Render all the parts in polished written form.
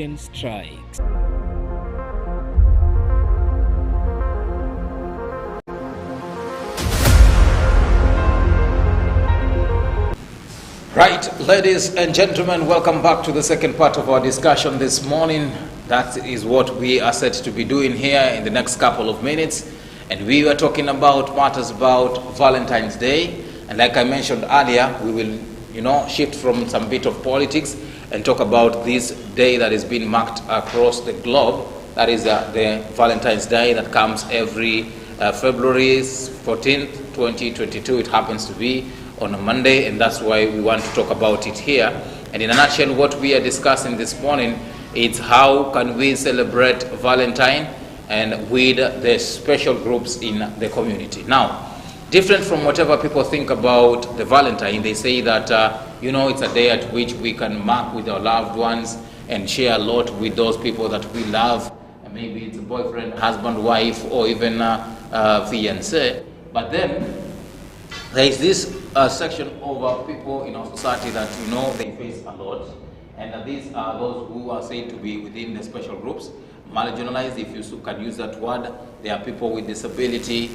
Strikes. Right, ladies and gentlemen, welcome back to the second part of our discussion this morning. That is what we are set to be doing here in the next couple of minutes. And we were talking about matters about Valentine's Day. And like I mentioned earlier, we will, shift from some bit of politics and talk about this day that is being marked across the globe. That is the Valentine's Day that comes every February 14th, 2022. It happens to be on a Monday, and that's why we want to talk about it here. And in a nutshell, what we are discussing this morning is how can we celebrate Valentine and with the special groups in the community. Now, different from whatever people think about the Valentine, they say that, it's a day at which we can mark with our loved ones and share a lot with those people that we love. And maybe it's a boyfriend, husband, wife, or even fiancé. But then there is this section of people in our society that, they face a lot. And these are those who are said to be within the special groups. Marginalized, if you can use that word. They are people with disability,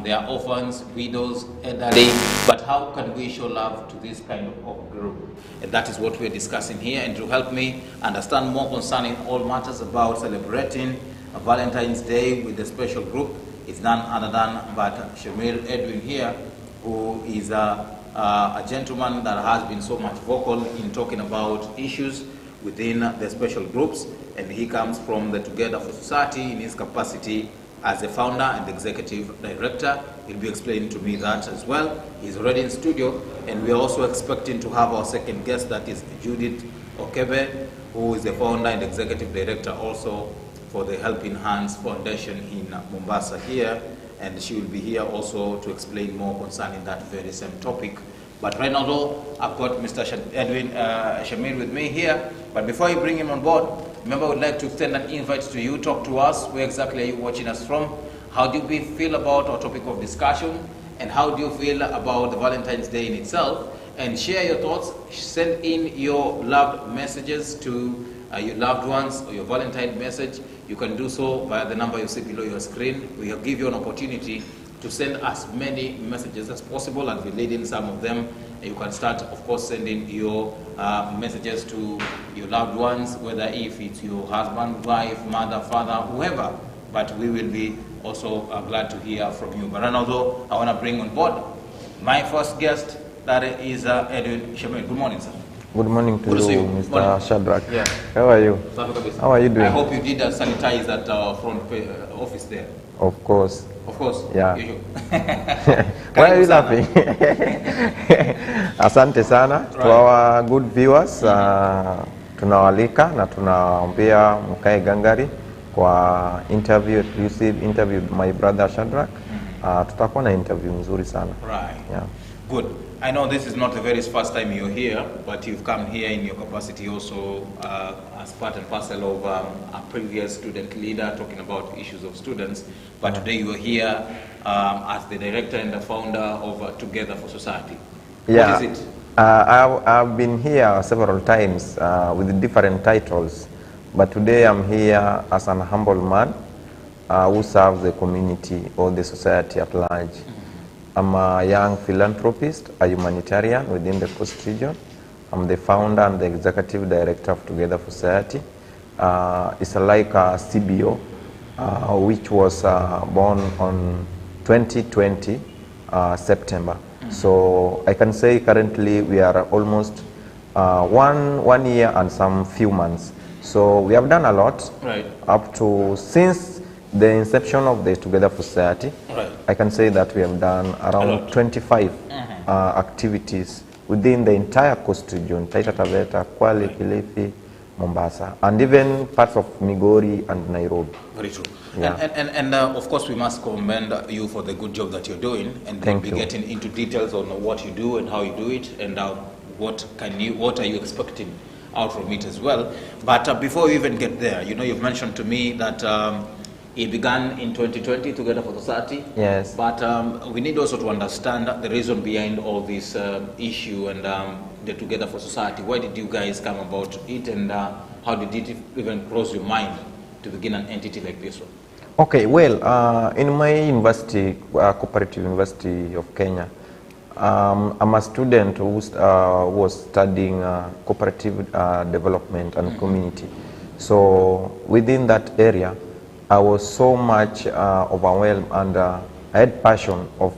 they are orphans, widows, elderly. But how can we show love to this kind of group? And that is what we're discussing here. And to help me understand more concerning all matters about celebrating Valentine's Day with the special group is none other than but Shamir Edwin here, who is a gentleman that has been so much vocal in talking about issues within the special groups, and he comes from the Together for Society in his capacity as a founder and executive director. He'll be explaining to me that as well. He's already in studio, and we are also expecting to have our second guest, that is Judith Okebe, who is the founder and executive director also for the Helping Hands Foundation in Mombasa here, and she will be here also to explain more concerning that very same topic. But right now, though, I've got Mr. Edwin Shamir with me here. But before you bring him on board, remember, I would like to extend an invite to you. Talk to us. Where exactly are you watching us from? How do you feel about our topic of discussion? And how do you feel about the Valentine's Day in itself? And share your thoughts. Send in your loved messages to your loved ones, or your Valentine message. You can do so via the number you see below your screen. We will give you an opportunity to send as many messages as possible, and we lead in some of them. You can start, of course, sending your messages to your loved ones, whether if it's your husband, wife, mother, father, whoever. But we will be also glad to hear from you. But right now, though, I want to bring on board my first guest, that is Edwin Shamir. Good morning, sir. Good morning to you, Mr. Shadrach. Yeah. How are you? How are you doing? I hope you did sanitize that front office there. Of course. Of course. Yeah. Why are you laughing? Asante sana. Right. To our good viewers, tunawalika na tunaambia mkae gangari kwa exclusive interview with my brother Shadrach. Tutakuwa na interview nzuri sana. Right. Yeah. Good. I know this is not the very first time you're here, but you've come here in your capacity also as part and parcel of a previous student leader talking about issues of students. But today you are here as the director and the founder of Together for Society. Yeah. What is it? I've been here several times with different titles, but today I'm here as an humble man who serves the community or the society at large. I'm a young philanthropist, a humanitarian within the Coast region. I'm the founder and the executive director of Together for Society. It's like a CBO, which was born on 2020, September. So I can say currently we are almost one year and some few months. So we have done a lot, right, up to since the inception of the Together for Society. Right. I can say that we have done around 25 activities within the entire Coast region, Taita Taveta, Kwale, Kilifi, Mombasa, and even parts of Migori and Nairobi. Very true. Yeah. And of course, we must commend you for the good job that you're doing, and we'll be getting into details on what you do and how you do it, and what are you expecting out from it as well. But before we even get there, you've mentioned to me that it began in 2020, Together for Society. Yes. But we need also to understand the reason behind all this issue and the Together for Society. Why did you guys come about it, and how did it even cross your mind to begin an entity like this one? Okay, well, in my university, Cooperative University of Kenya, I'm a student who was studying cooperative development and community. So within that area, I was so much overwhelmed, and I had passion of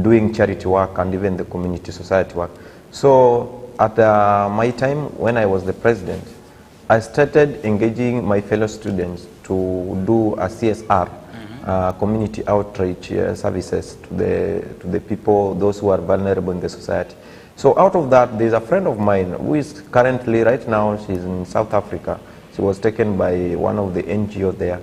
doing charity work and even the community society work. So at my time when I was the president, I started engaging my fellow students to do a CSR, community outreach services to the people, those who are vulnerable in the society. So out of that, there's a friend of mine who is currently, right now, she's in South Africa. She was taken by one of the NGOs there.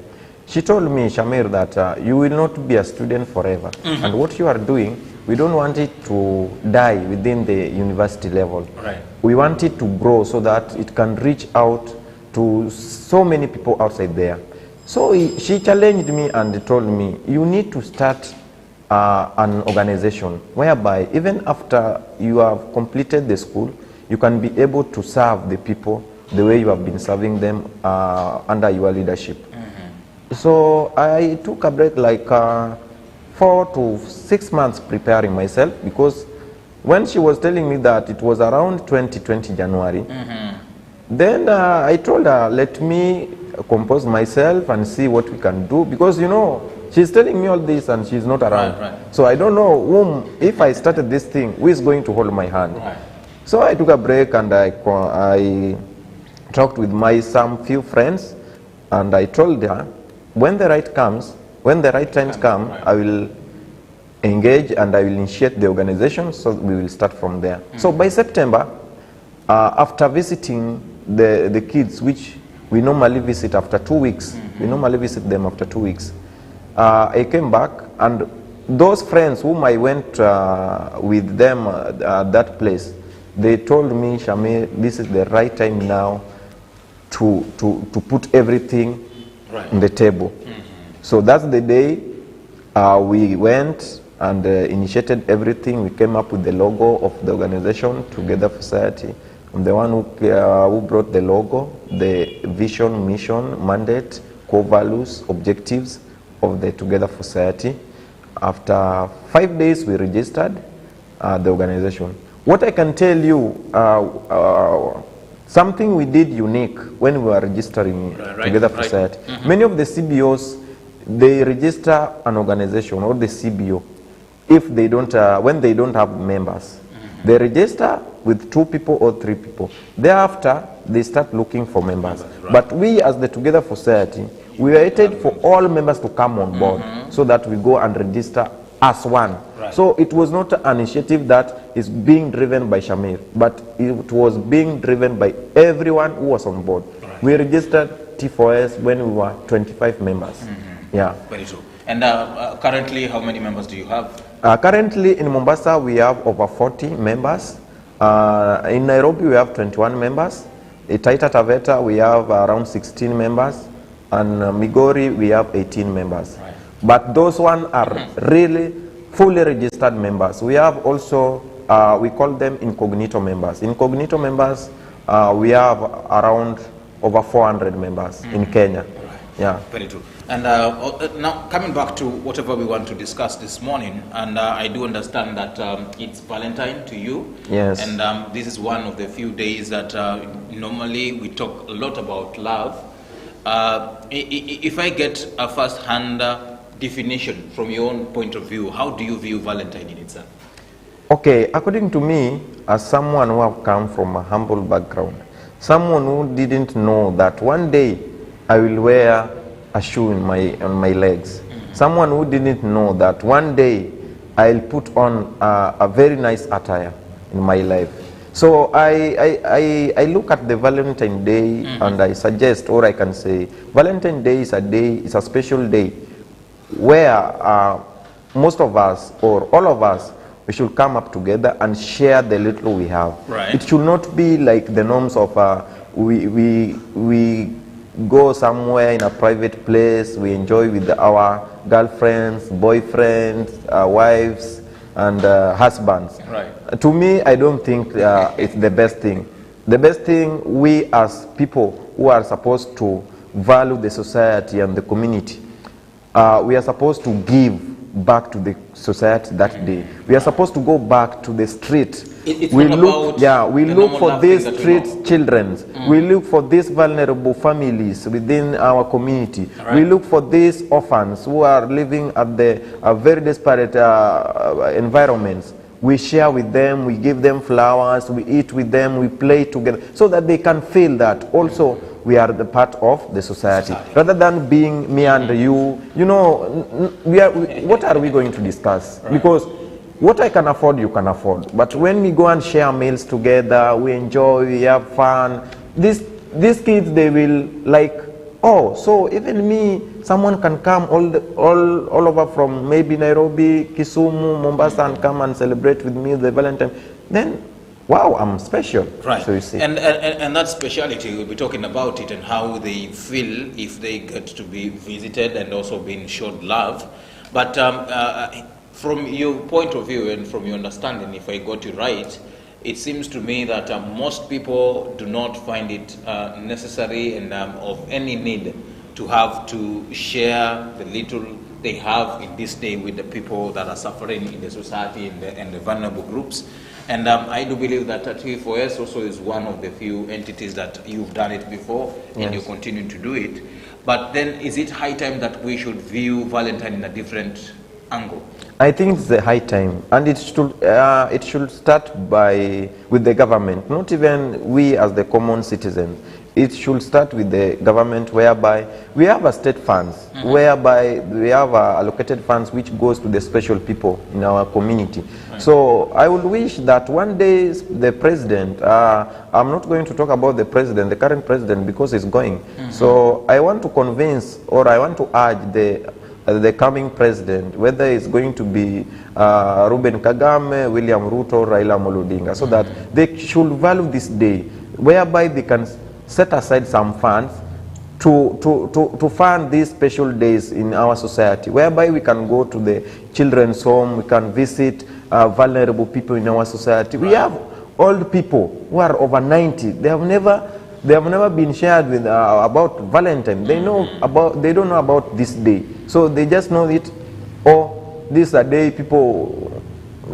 She told me, Shamir, that you will not be a student forever. And what you are doing, we don't want it to die within the university level. Right. We want it to grow so that it can reach out to so many people outside there. So she challenged me and told me, you need to start an organization whereby even after you have completed the school, you can be able to serve the people the way you have been serving them under your leadership. So I took a break like 4 to 6 months preparing myself, because when she was telling me that it was around 2020 January, then I told her, let me compose myself and see what we can do, because you know, she's telling me all this and she's not around. Right. So I don't know whom, if I started this thing, who is going to hold my hand. Right. So I took a break and I talked with some few friends, and I told her, when the right times come, I will engage and I will initiate the organization, so we will start from there. So by September, after visiting the kids, which we normally visit after 2 weeks, we normally visit them after 2 weeks, I came back, and those friends whom I went with them at that place, they told me, Shamir, this is the right time now to put everything on the table. So that's the day we went and initiated everything. We came up with the logo of the organization, Together for Society. I'm the one who brought the logo, the vision, mission, mandate, core values, objectives of the Together for Society. After 5 days, we registered the organization. What I can tell you, something we did unique when we were registering Together for Society. Many of the CBOs, they register an organization or the CBO if they don't, when they don't have members. They register with 2 people or 3 people. Thereafter, they start looking for members. But we, as the Together for Society, we waited for all members to come on board so that we go and register as one. So it was not an initiative that is being driven by Shamir, but it was being driven by everyone who was on board. We registered T4S when we were 25 members. Yeah. Very true. And currently, how many members do you have? Currently in Mombasa, we have over 40 members. In Nairobi, we have 21 members. In Taita Taveta, we have around 16 members. And Migori, we have 18 members. But those ones are really fully registered members. We have also, we call them incognito members. Incognito members, we have around over 400 members in Kenya. Yeah. Very true. And now coming back to whatever we want to discuss this morning, and I do understand that it's Valentine to you. Yes. And this is one of the few days that normally we talk a lot about love. If I get a first-hand definition from your own point of view, how do you view Valentine in itself? Okay, according to me, as someone who have come from a humble background, someone who didn't know that one day I will wear a shoe on my legs, someone who didn't know that one day I'll put on a very nice attire in my life. So I look at the Valentine's Day and I suggest, or I can say, Valentine's Day is a special day where most of us, or all of us, we should come up together and share the little we have. Right. It should not be like the norms of we go somewhere in a private place, we enjoy with our girlfriends, boyfriends, wives, and husbands. Right. To me, I don't think it's the best thing. The best thing, we as people who are supposed to value the society and the community, we are supposed to give back to the society that day. We are supposed to go back to the street. We look, we look for these street children. We look for these vulnerable families within our community. Right. We look for these orphans who are living at the very disparate environments. We share with them, we give them flowers, we eat with them, we play together, so that they can feel that also we are the part of the society. Rather than being me and you, you know, what are we going to discuss? Right. Because what I can afford, you can afford. But when we go and share meals together, we enjoy, we have fun, these kids, they will like, oh, so even me, someone can come all over from maybe Nairobi, Kisumu, Mombasa, and come and celebrate with me the Valentine. Then, wow, I'm special. Right. So you see. And that speciality, we'll be talking about it and how they feel if they get to be visited and also being showed love. But from your point of view and from your understanding, if I got you right, it seems to me that most people do not find it necessary and of any need to have to share the little they have in this day with the people that are suffering in the society and the vulnerable groups. And I do believe that T4S also is one of the few entities that you've done it before, and you continue to do it. But then is it high time that we should view Valentine in a different angle? I think it's the high time, and it should start with the government, not even we as the common citizens. It should start with the government, whereby we have a state funds, whereby we have allocated funds which goes to the special people in our community. So I would wish that one day the president, I'm not going to talk about the president, the current president, because he's going. So I want to convince, or I want to urge the coming president, whether it's going to be Ruben Kagame, William Ruto, Raila Amolo Odinga, so that they should value this day, whereby they can set aside some funds to fund these special days in our society, whereby we can go to the children's home, we can visit vulnerable people in our society. We have old people who are over 90. They have never been shared with about Valentine. They don't know about this day. So they just know it, oh, this is a day people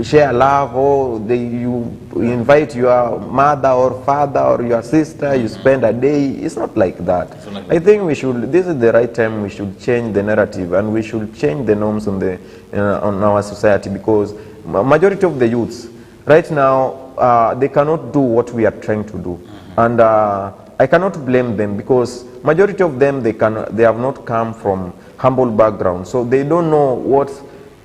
share love, or you invite your mother or father or your sister, you spend a day. It's not like that. I think this is the right time we should change the narrative, and we should change the norms on our society, because majority of the youths right now, they cannot do what we are trying to do. And I cannot blame them, because majority of them, they have not come from humble background, so they don't know what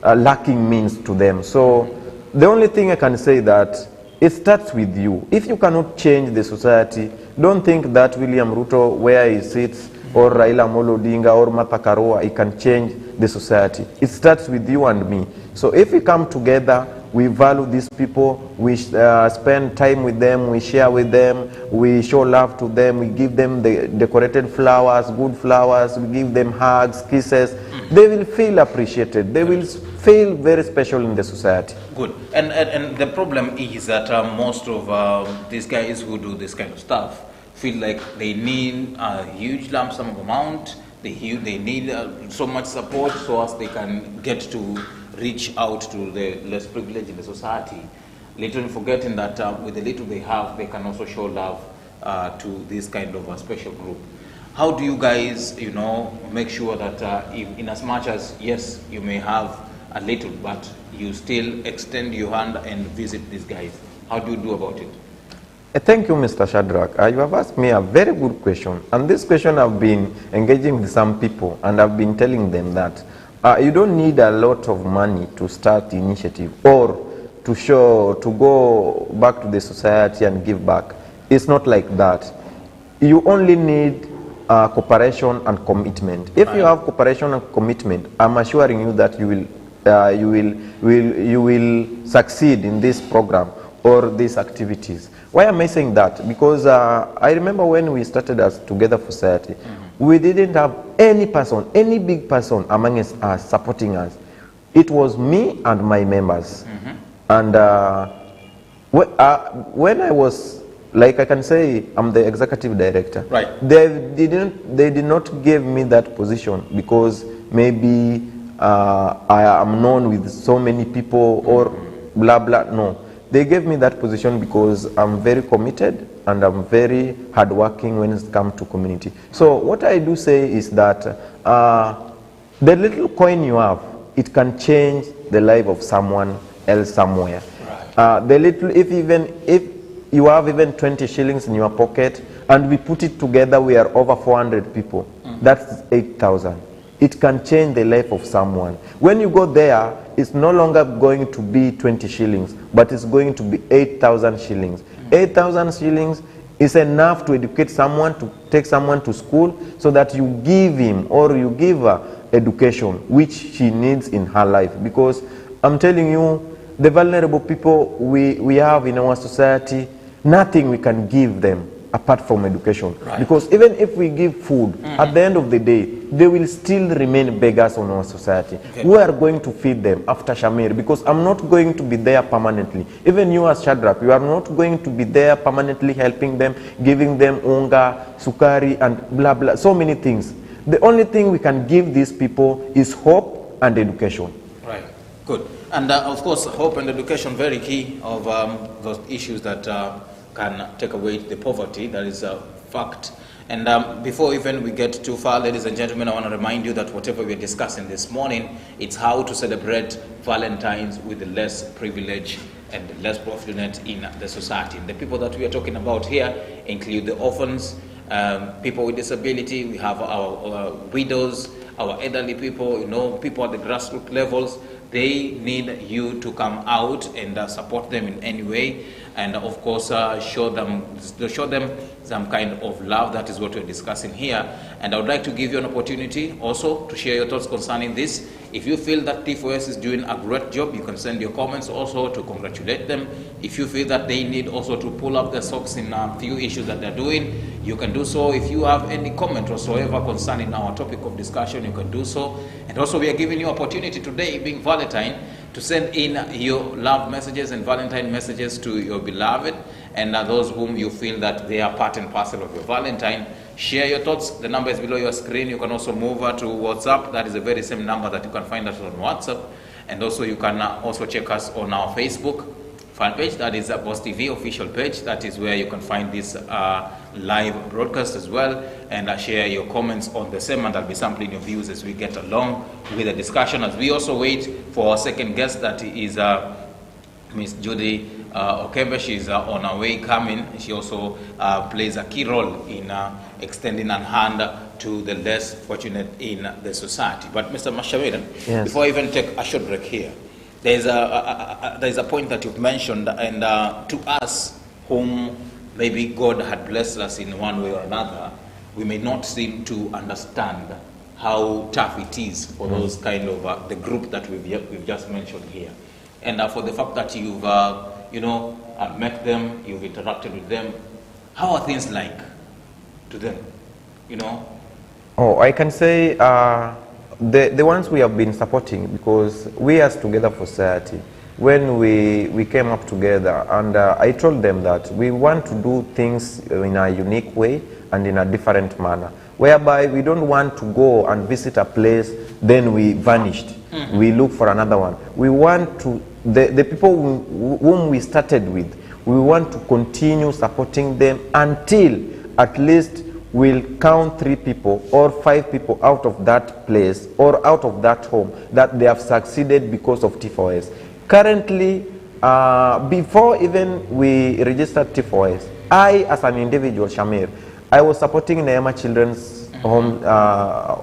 lacking means to them. So the only thing I can say that it starts with you. If you cannot change the society, don't think that William Ruto, where he sits, or Raila Amolo Odinga, or Martha Karua, he can change the society. It starts with you and me. So if we come together, we value these people, we spend time with them, we share with them, we show love to them, we give them the decorated flowers, good flowers, we give them hugs, kisses. They will feel appreciated. They will feel very special in the society. Good. And the problem is that most of these guys who do this kind of stuff feel like they need a huge lump sum of amount, they need so much support so as they can get to reach out to the less privileged in the society, little forgetting that with the little they have, they can also show love to this kind of a special group. How do you guys, make sure that in as much as, yes, you may have a little, but you still extend your hand and visit these guys? How do you do about it? Thank you, Mr. Shadrach. You have asked me a very good question. And this question I've been engaging with some people, and I've been telling them that you don't need a lot of money to start the initiative, or to go back to the society and give back. It's not like that. You only need cooperation and commitment. If you have cooperation and commitment, I'm assuring you that you will succeed in this program or these activities. Why am I saying that? Because I remember when we started as Together for Society, we didn't have any person, any big person among us supporting us. It was me and my members. And when I was like I can say I'm the executive director. Right. They did not give me that position because maybe I am known with so many people or blah blah. No, they gave me that position because I'm very committed and I'm very hardworking when it comes to community. So what I do say is that the little coin you have, it can change the life of someone else somewhere. Right. The little, if you have even 20 shillings in your pocket and we put it together, we are over 400 people. That's 8,000. It can change the life of someone. When you go there, it's no longer going to be 20 shillings, but it's going to be 8,000 shillings. 8,000 shillings is enough to educate someone, to take someone to school, so that you give him or you give her education which she needs in her life. Because I'm telling you, the vulnerable people we have in our society, nothing we can give them apart from education. Right. Because even if we give food, at the end of the day, they will still remain beggars on our society. Okay. We are going to feed them after Shamir, because I'm not going to be there permanently. Even you as Shadrach, you are not going to be there permanently helping them, giving them unga, sukari, and blah, blah, so many things. The only thing we can give these people is hope and education. Right, good. And of course, hope and education, very key of those issues that can take away the poverty. That is a fact. And before even we get too far, ladies and gentlemen, I want to remind you that whatever we're discussing this morning, it's how to celebrate Valentine's with the less privileged and the less fortunate in the society. And the people that we are talking about here include the orphans, people with disability, we have our widows, our elderly people, you know, people at the grassroots levels. They need you to come out and support them in any way, and of course show them some kind of love. That is what we're discussing here. And I would like to give you an opportunity also to share your thoughts concerning this. If you feel that T4S is doing a great job, you can send your comments also to congratulate them. If you feel that they need also to pull up their socks in a few issues that they're doing, you can do so. If you have any comment whatsoever concerning our topic of discussion, you can do so. And also we are giving you opportunity today, being Valentine, to send in your love messages and Valentine messages to your beloved and those whom you feel that they are part and parcel of your Valentine. Share your thoughts. The number is below your screen. You can also move to WhatsApp. That is the very same number that you can find us on WhatsApp. And also you can also check us on our Facebook fan page. That is Boss TV official page. That is where you can find this live broadcast as well. And share your comments on the same, and I'll be sampling your views as we get along with the discussion. As we also wait for our second guest, that is Miss Judy Okembe. She's on her way coming. She also plays a key role in extending a hand to the less fortunate in the society. But Mr. Mashamiran, yes, before I even take a short break here, there's a point that you've mentioned, and to us whom maybe God had blessed us in one way or another, we may not seem to understand how tough it is for those kind of the group that we've just mentioned here, and for the fact that you've met them, you've interacted with them. How are things like to them? You know. Oh, I can say the ones we have been supporting, because we as Together for Society, when we came up together, and I told them that we want to do things in a unique way and in a different manner, whereby we don't want to go and visit a place, then we vanished. We look for another one. We want to, the people whom we started with, we want to continue supporting them until at least we'll count 3 people or 5 people out of that place or out of that home that they have succeeded because of T4S. Currently, before even we registered T4S, I as an individual, Shamir, I was supporting Neema Children's Home,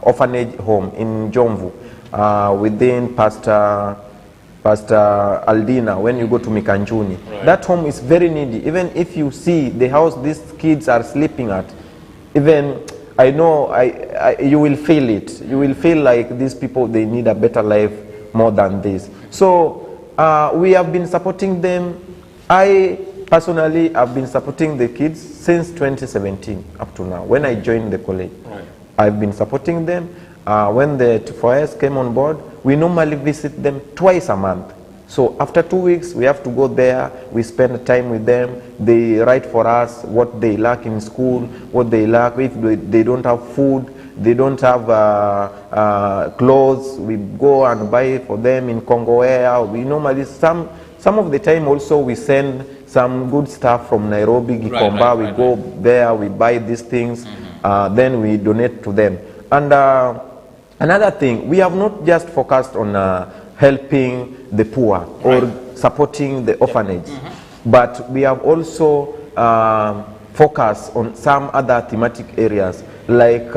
orphanage home in Jomvu, within Pastor Aldina, when you go to Mikanjuni. Right. That home is very needy. Even if you see the house these kids are sleeping at, even I know you will feel it. You will feel like these people, they need a better life more than this. So we have been supporting them. I personally have been supporting the kids since 2017 up to now, when I joined the college. Right. I've been supporting them. When the T4S came on board, we normally visit them twice a month. So after 2 weeks, we have to go there, we spend time with them, they write for us what they lack in school, what they lack, if they don't have food, they don't have clothes, we go and buy it for them in Congo Air. We normally, some of the time also we send some good stuff from Nairobi, Gikomba, we go there, we buy these things, then we donate to them. And another thing, we have not just focused on helping the poor or supporting the orphanage, but we have also focused on some other thematic areas like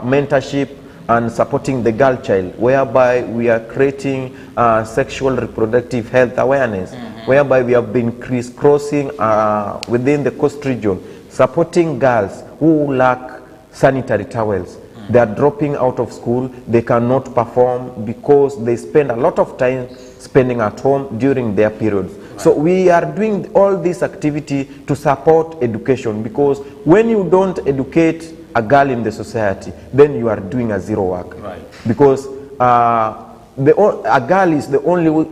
mentorship and supporting the girl child, whereby we are creating sexual reproductive health awareness, whereby we have been crisscrossing within the coast region, supporting girls who lack sanitary towels. They are dropping out of school, they cannot perform because they spend a lot of time spending at home during their periods. So we are doing all this activity to support education, because when you don't educate a girl in the society, then you are doing a zero work. Because a girl is the only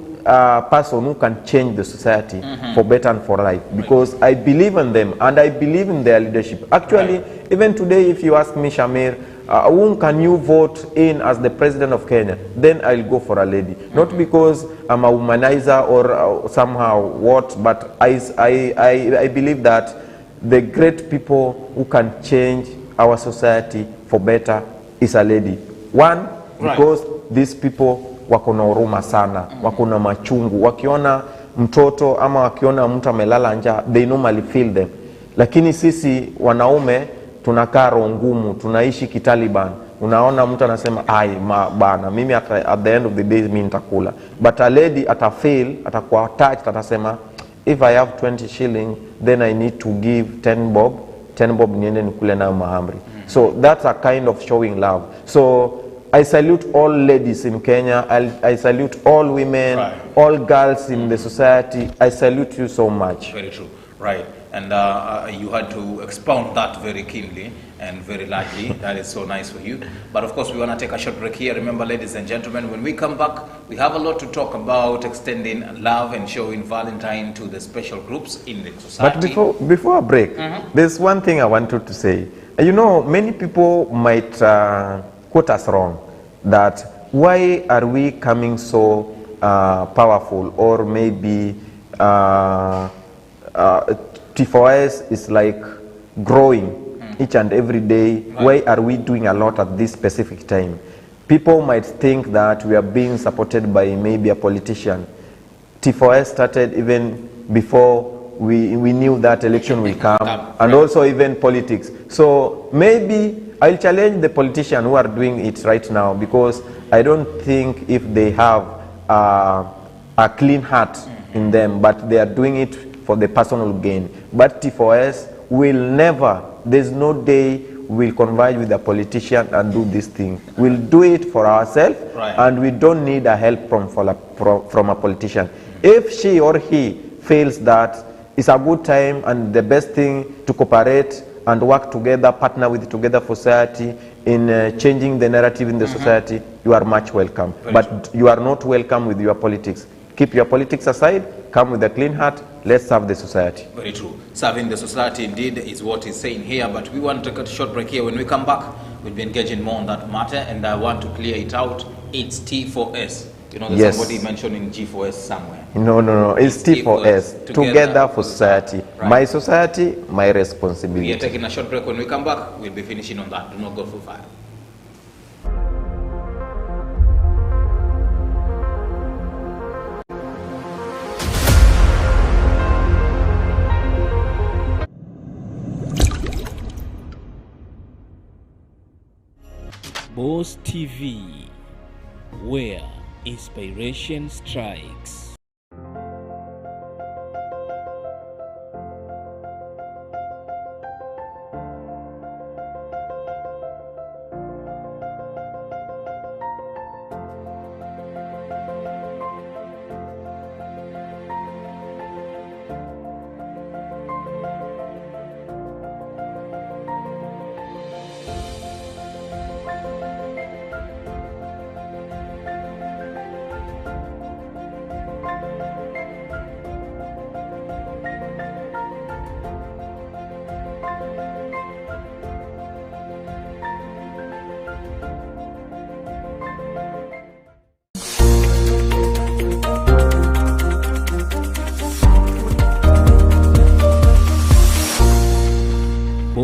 person who can change the society for better and for life, because I believe in them and I believe in their leadership. Actually, even today, if you ask me, Shamir, whom can you vote in as the president of Kenya, then I'll go for a lady. Not because I'm a womanizer or somehow what, but I believe that the great people who can change our society for better is a lady. One, because these people wako na huruma sana, wako na machungu. Wakiona mtoto ama wakiona mtu amelala njaa, they normally feel them. Lakini sisi wanaume tunakaa roho ngumu, tunaishi kitaliban. Unaona mtu anasema bana, mimi at the end of the day mimi nitakula. But a lady atafeel, atakuwa attached, atasema if I have 20 shilling, then I need to give 10 bob. 10 bob niende nikule nayo mahamri. So that's a kind of showing love. So I salute all ladies in Kenya. I salute all women, all girls in the society. I salute you so much. Very true. Right. And you had to expound that very keenly and very largely. That is so nice for you. But of course, we want to take a short break here. Remember, ladies and gentlemen, when we come back, we have a lot to talk about extending love and showing Valentine to the special groups in the society. But before a break, there's one thing I wanted to say. You know, many people might quote us wrong, that why are we coming so powerful, or maybe T4S is like growing each and every day. Why are we doing a lot at this specific time? People might think that we are being supported by maybe a politician. T4S started even before we knew that election will come, and also even politics. So maybe I'll challenge the politicians who are doing it right now, because I don't think if they have a clean heart in them, but they are doing it for the personal gain. But T4S will never, there's no day we'll converge with a politician and do this thing. We'll do it for ourselves, and we don't need a help from a politician. If she or he feels that it's a good time and the best thing to cooperate and work together, partner with Together for Society in changing the narrative in the society, you are much welcome. But you are not welcome with your politics. Keep your politics aside, come with a clean heart, let's serve the society. Very true. Serving the society indeed is what he's saying here, but we want to take a short break here. When we come back, we'll be engaging more on that matter, and I want to clear it out. It's T4S. You know, there's somebody mentioning G4S somewhere. No. It's T4S. Together for Society. My society, my responsibility. We are taking a short break. When we come back, we'll be finishing on that. Do not go for far. Boss TV, where inspiration strikes.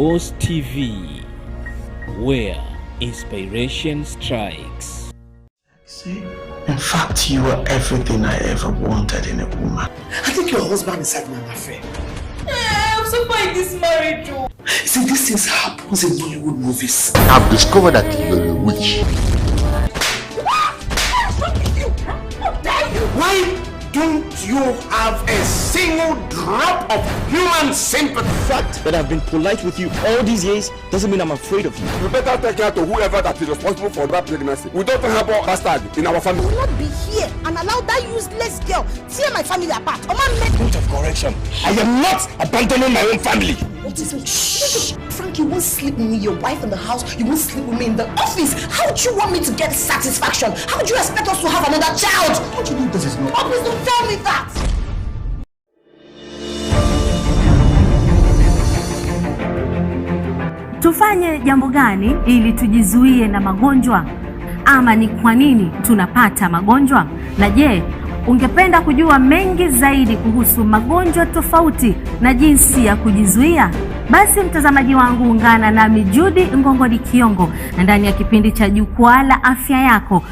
Boss TV, where inspiration strikes. See, in fact, you are everything I ever wanted in a woman. I think your husband is having an affair. I'm so fine this marriage too. See, these things happens in Bollywood movies. I've discovered that you're a witch. Why don't you have a single drop of human sympathy? The fact that I've been polite with you all these years doesn't mean I'm afraid of you. You better take care to whoever that is responsible for that pregnancy. We don't have a bastard in our family. I will not be here and allow that useless girl tear my family apart. Point of correction. I am not abandoning my own family. What is it? Shh. Frank, you won't sleep with me, your wife in the house. You won't sleep with me in the office. How do you want me to get satisfaction? How do you expect us to have another child? How do you know this is not? Oh, please don't tell me that. Tufanye jambo gani ili tujizuie na magonjwa? Ama ni kwa nini tunapata magonjwa? Na je, ungependa kujua mengi zaidi kuhusu magonjwa tofauti na jinsi ya kujizuia? Basi mtazamaji wangu, ungana nami Judy Ngongoni Kiongo ndani ya kipindi cha Jukwaa la Afya Yako.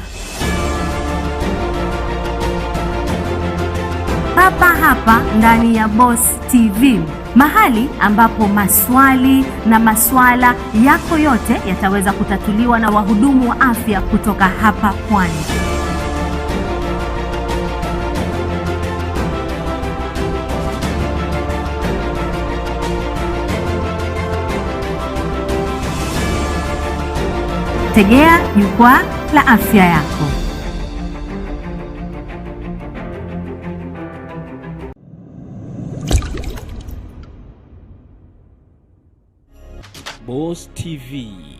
Papa hapa ndani ya Boss TV, mahali ambapo maswali na maswala yako yote yataweza kutatuliwa na wahudumu wa afya kutoka hapa Pwani. Tegea Jukwaa la Afya Yako. Boss TV,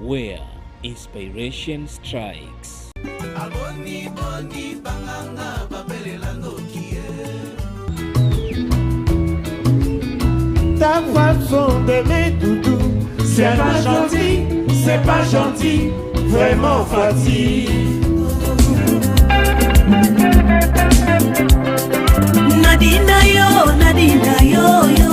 where inspiration strikes. Ta façon d'aimer doudou, c'est pas gentil, vraiment fatigue. Nadina yo yo.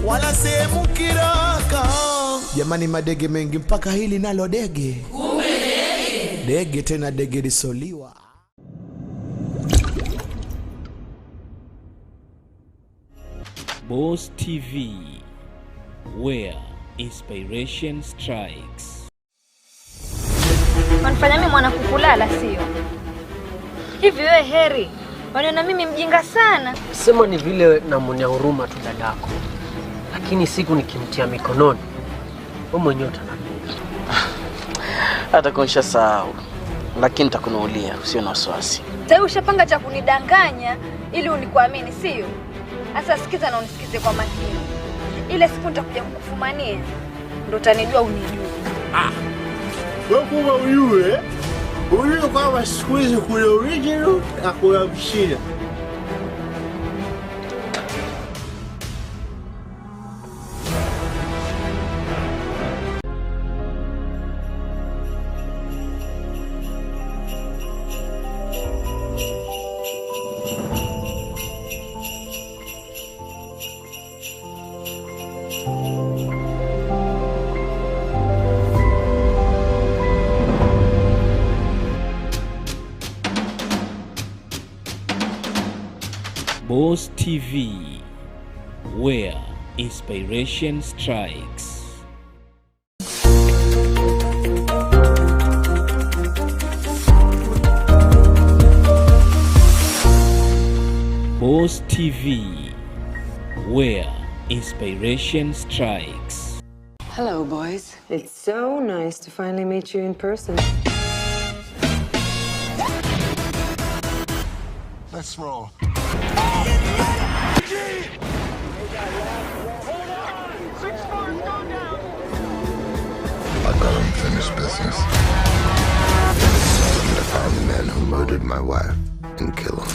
Wala sehemu kiraka. Jamani, madege mengi mpaka hili nalo dege. Kumbe dege. Dege tena dege lisoliwa. Boss TV, where inspiration strikes. Wanifanya mimi mwana kukulala sio? Hivi wewe Heri, wanaona mimi mjinga sana? Sema ni vile namuonea huruma tu dadako. Lakini siku nikimtia mikononi, wewe mwenyewe utanambia. Hata kunisha sahau. Lakini nitakunuulia, usio na wasiwasi. Sasa ushapanga cha kunidanganya ili unikuamini sio? Sasa sikiza na unisikize kwa makini. Ile siku nitakuja kukufumania ndio utanijua unijue. Wewe kwa uyue, uyue kwa squeeze kule original na kwa mshida. Boss TV, where inspiration strikes. Boss TV, where inspiration strikes. Hello, boys. It's so nice to finally meet you in person. Let's roll. I got unfinished business. I'm gonna find the man who murdered my wife and kill him.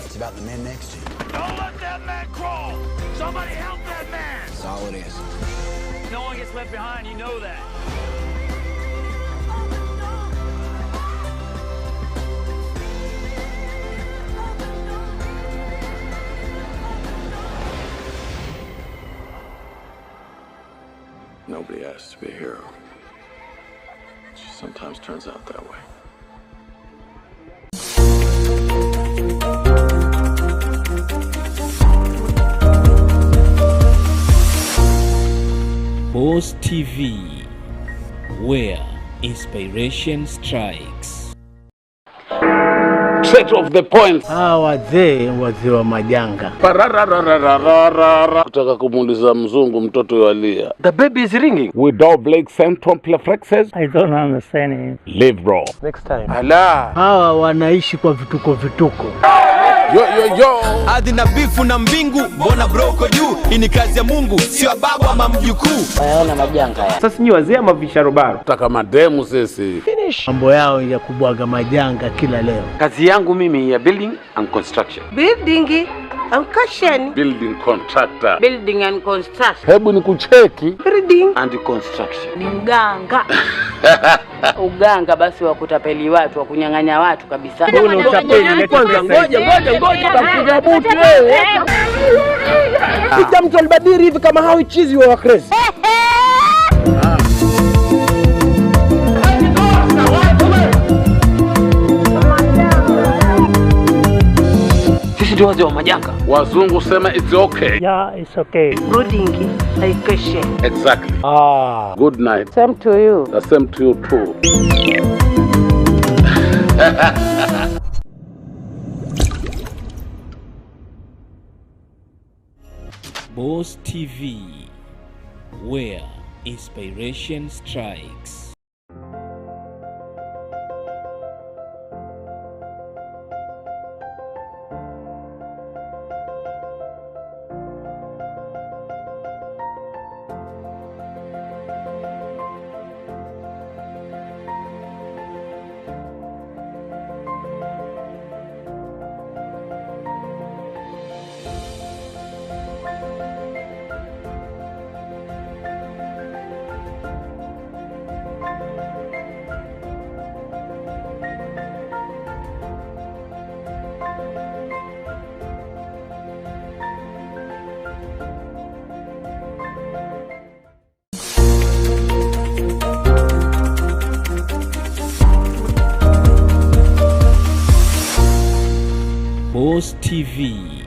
It's about the man next to you. Don't let that man crawl! Somebody help that man! That's all it is. No one gets left behind, you know that. Nobody asked to be a hero. It just sometimes turns out that way. Boss TV, where inspiration strikes. Straight off the point. Wazee wa majanga. Kutaka kumuuliza mzungu mtoto yalia. The baby is ringing. Without Blake Central Pleflexes. I don't understand it. Live bro. Next time. Ala. Hawa wanaishi kwa vituko. Yo. Ardhi na bifu na mbingu, mbona broko juu? Hii ni kazi ya Mungu, sio babu ama mjukuu. Waona majanga ya. Sasa ni wazee ama visharobaro. Tutaka mademu sisi. Finish. Mambo yao ya kubwaga majanga kila leo. Kazi yangu mimi ya building and construction. Building and construction. Building contractor. Building and construction. Hebu ni kucheki. Building and construction. Ni mganga. Uganga basi wa kutapeli watu, wa kunyang'anya watu kabisa. Mbona utapeli? Kwanza ngoja utakuja buti wewe. Kija mtu albadiri hivi kama hao chizi wa crazy. Sisi ndio wazee wa majanga. Wazungu sema it's okay. Yeah, it's okay. Building like question. Exactly. Good night. Same to you. The same to you too. Boss TV, where inspiration strikes. Boss TV,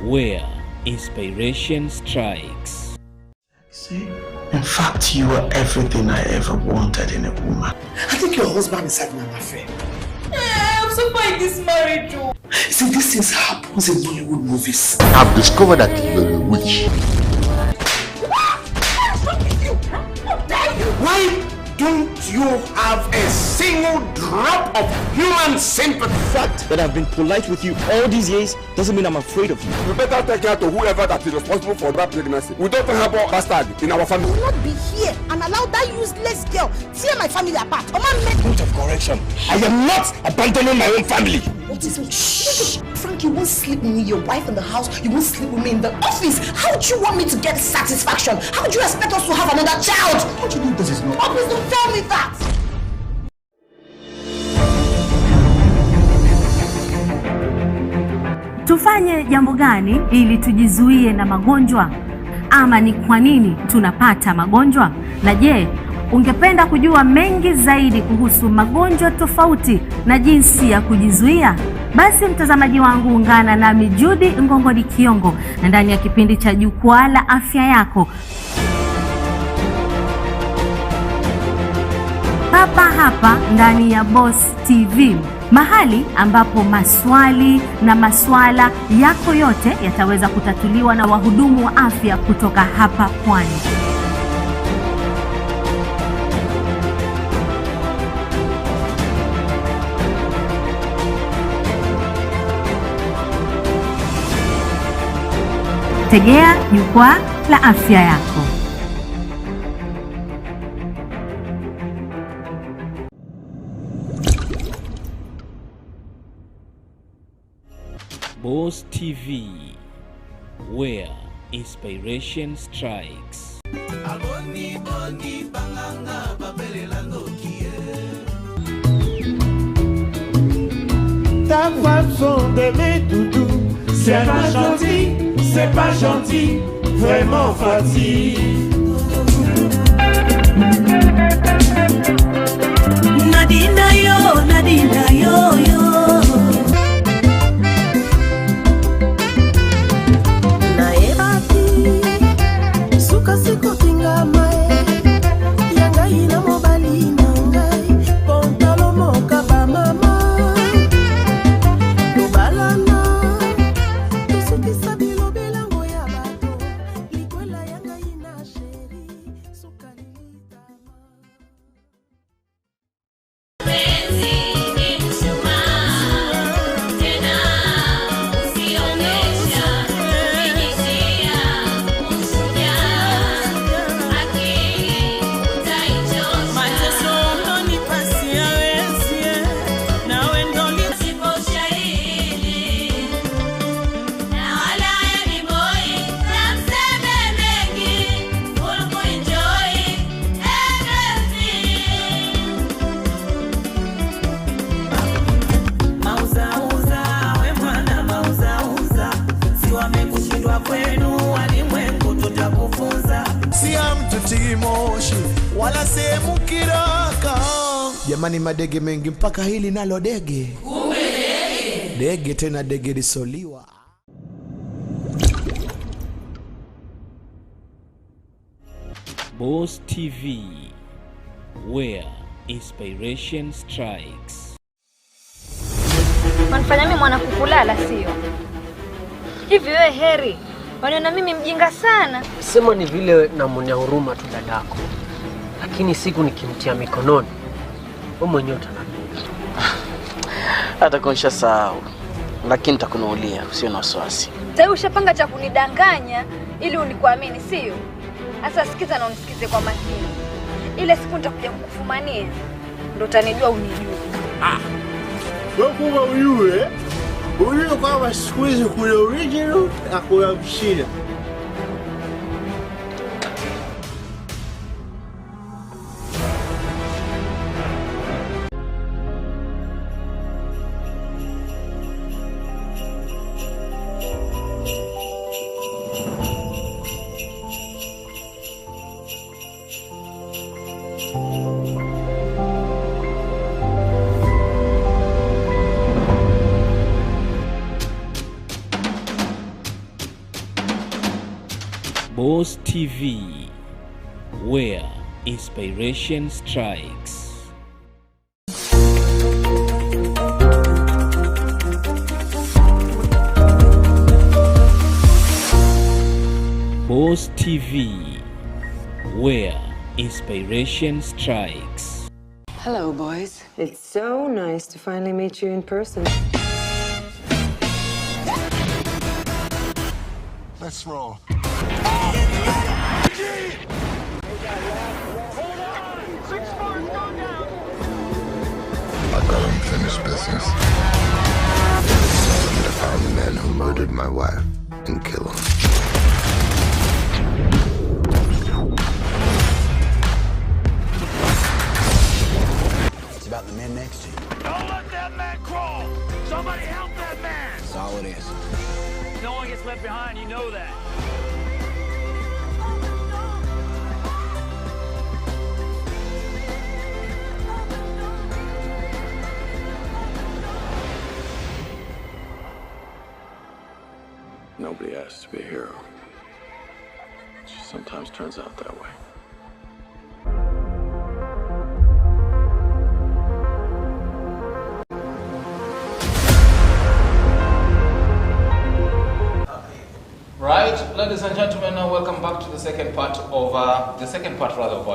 where inspiration strikes. See, in fact, you are everything I ever wanted in a woman. I think your husband is having an affair. I'm so fine this marriage. See, these things happens in Bollywood movies. I've discovered that you're a witch. Why don't you have a single drop of human sympathy? The fact that I've been polite with you all these years doesn't mean I'm afraid of you. You better take care to whoever that is responsible for that pregnancy. We don't have a bastard in our family. I will not be here and allow that useless girl tear my family apart. Point of correction. I am not abandoning my own family. What is it? Shh! Frank, you won't sleep with me, your wife in the house. You won't sleep with me in the office. How do you want me to get satisfaction? How do you expect us to have another child? How do you think this is not? Oh, please don't tell me that. Tufanye jambo gani ili tujizuie na magonjwa? Ama ni kwa nini tunapata magonjwa? Na je, ungependa kujua mengi zaidi kuhusu magonjwa tofauti na jinsi ya kujizuia? Basi mtazamaji wangu, ungana nami Judy Ngongoni Kiongo na ndani ya kipindi cha Jukwaa la Afya Yako, papa hapa ndani ya Boss TV, mahali ambapo maswali na maswala yako yote yataweza kutatuliwa na wahudumu wa afya kutoka hapa Pwani. Tegea Jukwaa la Afya Yako. Boss TV, where inspiration strikes. Ta façon d'aimer doudou, c'est pas gentil, vraiment fatigue. Nadina yo yo. Wala sehemu kiraka. Jamani madege mengi mpaka hili nalo dege. Kumbe dege. Dege tena dege lisoliwa. Boss TV, where inspiration strikes. Wanifanya mimi mwana kukulala sio? Hivi wewe Heri, waniona mimi mjinga sana? Sema ni vile namuonea huruma tu dadako. Lakini siku nikimtia mikononi, wewe mwenyewe utaniambia. Hata konsha sahau. Lakini nitakunuulia, usio na wasiwasi. Sasa ushapanga cha kunidanganya ili unikuamini sio? Sasa sikiza na unisikize kwa makini. Ile siku nitakuja kukufumania ndo utanijua unijue. Wewe kwa uyue, uyue kwa siku hizi kule original na kule mshida. Boss TV, where inspiration strikes. Boss TV, where inspiration strikes. Hello, boys. It's so nice to finally meet you in person. Let's roll. I've got unfinished business. To find the man who murdered my wife and kill him. It's about the man next to you. Don't let that man crawl! Somebody help that man! That's all it is. No one gets left behind, you know that. Nobody asked to be a hero. It just sometimes turns out that way. Right, ladies and gentlemen, welcome back to the second part of our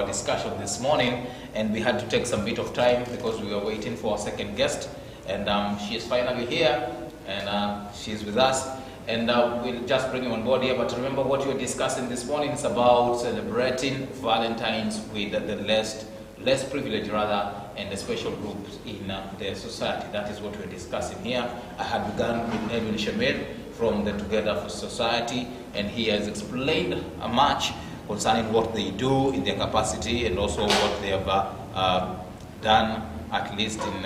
discussion this morning. And we had to take some bit of time because we were waiting for our second guest, and she is finally here, and she's with us. And we'll just bring you on board here. But remember, what we were discussing this morning is about celebrating Valentine's with the less privileged rather, and the special groups in the society. That is what we're discussing here. I had begun with Edwin Shamir from the Together for Society, and he has explained much concerning what they do in their capacity and also what they have done, at least in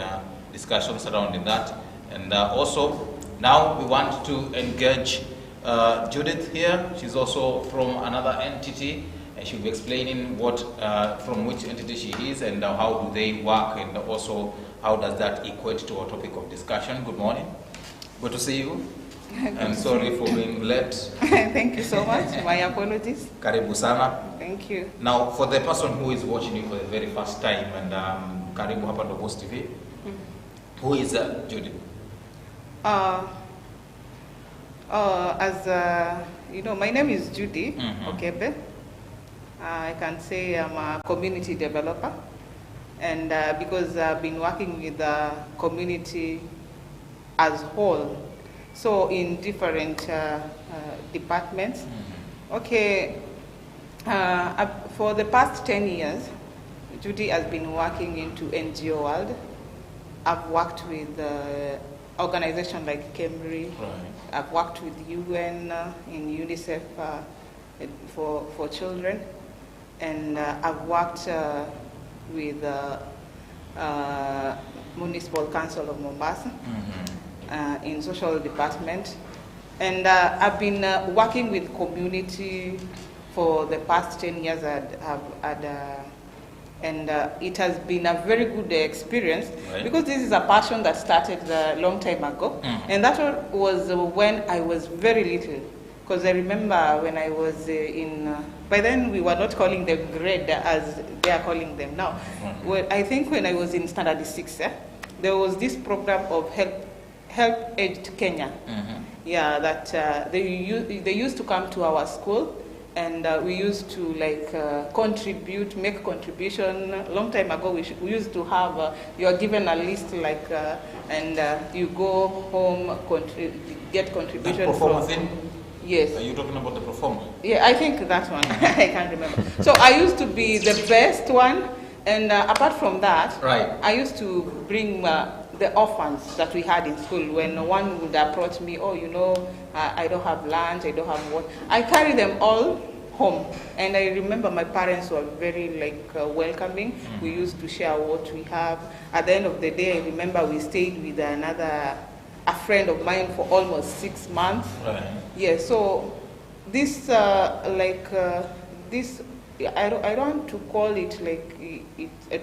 discussions surrounding that. And also, now we want to engage Judith here. She's also from another entity, and she'll be explaining what, from which entity she is and how do they work, and also how does that equate to our topic of discussion. Good morning. Good to see you. And sorry for being late. Thank you so much. My apologies. Karibu sana. Thank you. Now, for the person who is watching you for the very first time, and Karibu hapa ndo Boss TV. Who is Judy? You know, my name is Judy Okebe. I can say I'm a community developer, and because I've been working with the community as whole, so in different departments. Okay, for the past 10 years, Judy has been working into NGO world. I've worked with organizations like KEMRI. Right. I've worked with UN in UNICEF for children, and I've worked with Municipal Council of Mombasa in social department, and I've been working with community for the past 10 years. And it has been a very good experience, right, because this is a passion that started a long time ago. And that was when I was very little. Because I remember when I was by then we were not calling them grade as they are calling them now. Well, I think when I was in standard 6, there was this program of Help Aged Kenya. Yeah, that they used to come to our school. And we used to like make contribution. A long time ago, we used to have, you are given a list like, and you go home, get contribution from. Yes. Are you talking about the performer? Yeah, I think that one. I can't remember. So I used to be the best one, and apart from that, right, I used to bring the orphans that we had in school. When one would approach me, oh, you know, I don't have lunch, I don't have what, I carry them all home. And I remember my parents were very welcoming. We used to share what we have. At the end of the day, I remember we stayed with a friend of mine for almost 6 months. Right. Yeah, so this this, I don't want to call it like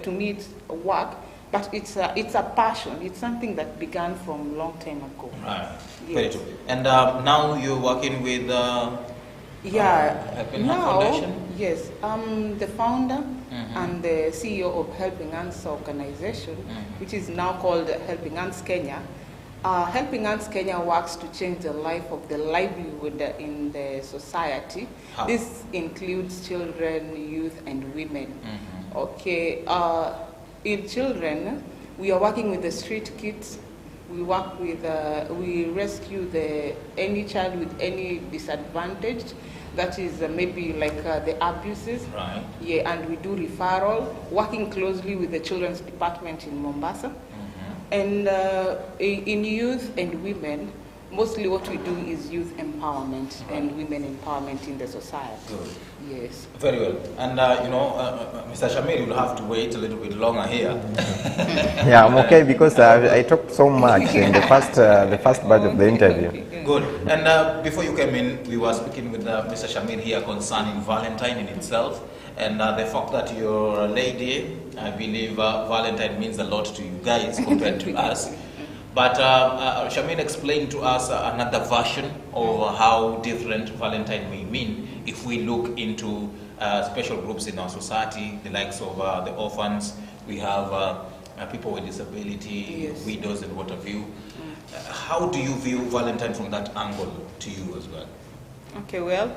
to me it's work, but it's a passion. It's something that began from long time ago. Right. Yes. Very true. And now you're working with Helping Hands Foundation? Yes, I'm the founder and the CEO of Helping Hands organization, which is now called Helping Hands Kenya. Helping Hands Kenya works to change the life of the livelihood in the society. How? This includes children, youth, and women. Okay, in children, we are working with the street kids. We work with, we rescue any child with any disadvantage. That is maybe like the abuses. Right. Yeah, and we do referral, working closely with the children's department in Mombasa. And in youth and women, mostly what we do is youth empowerment and women empowerment in the society. Good. Yes. Very well. And you know, Mr. Shamir, you'll have to wait a little bit longer here. Yeah, I'm okay because I talked so much in the first part of the interview. Good. And before you came in, we were speaking with Mr. Shamir here concerning Valentine in itself. And the fact that you're a lady, I believe Valentine means a lot to you guys compared to us. But Shamin explained to us another version of how different Valentine may mean if we look into special groups in our society, the likes of the orphans. We have people with disability, widows, and what have you. How do you view Valentine from that angle to you as well? Okay, well,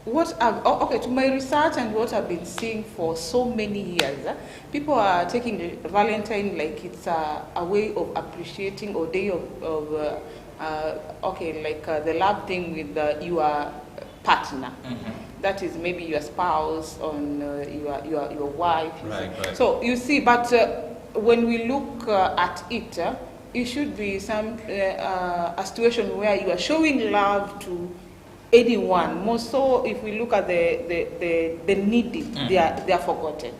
to my research and what I've been seeing for so many years, people are taking the Valentine like it's a way of appreciating or day of the love thing with your partner. That is maybe your spouse or your wife. Right. So you see, but when we look at it, it should be a situation where you are showing love to anyone. More so, if we look at the needy, they are forgotten.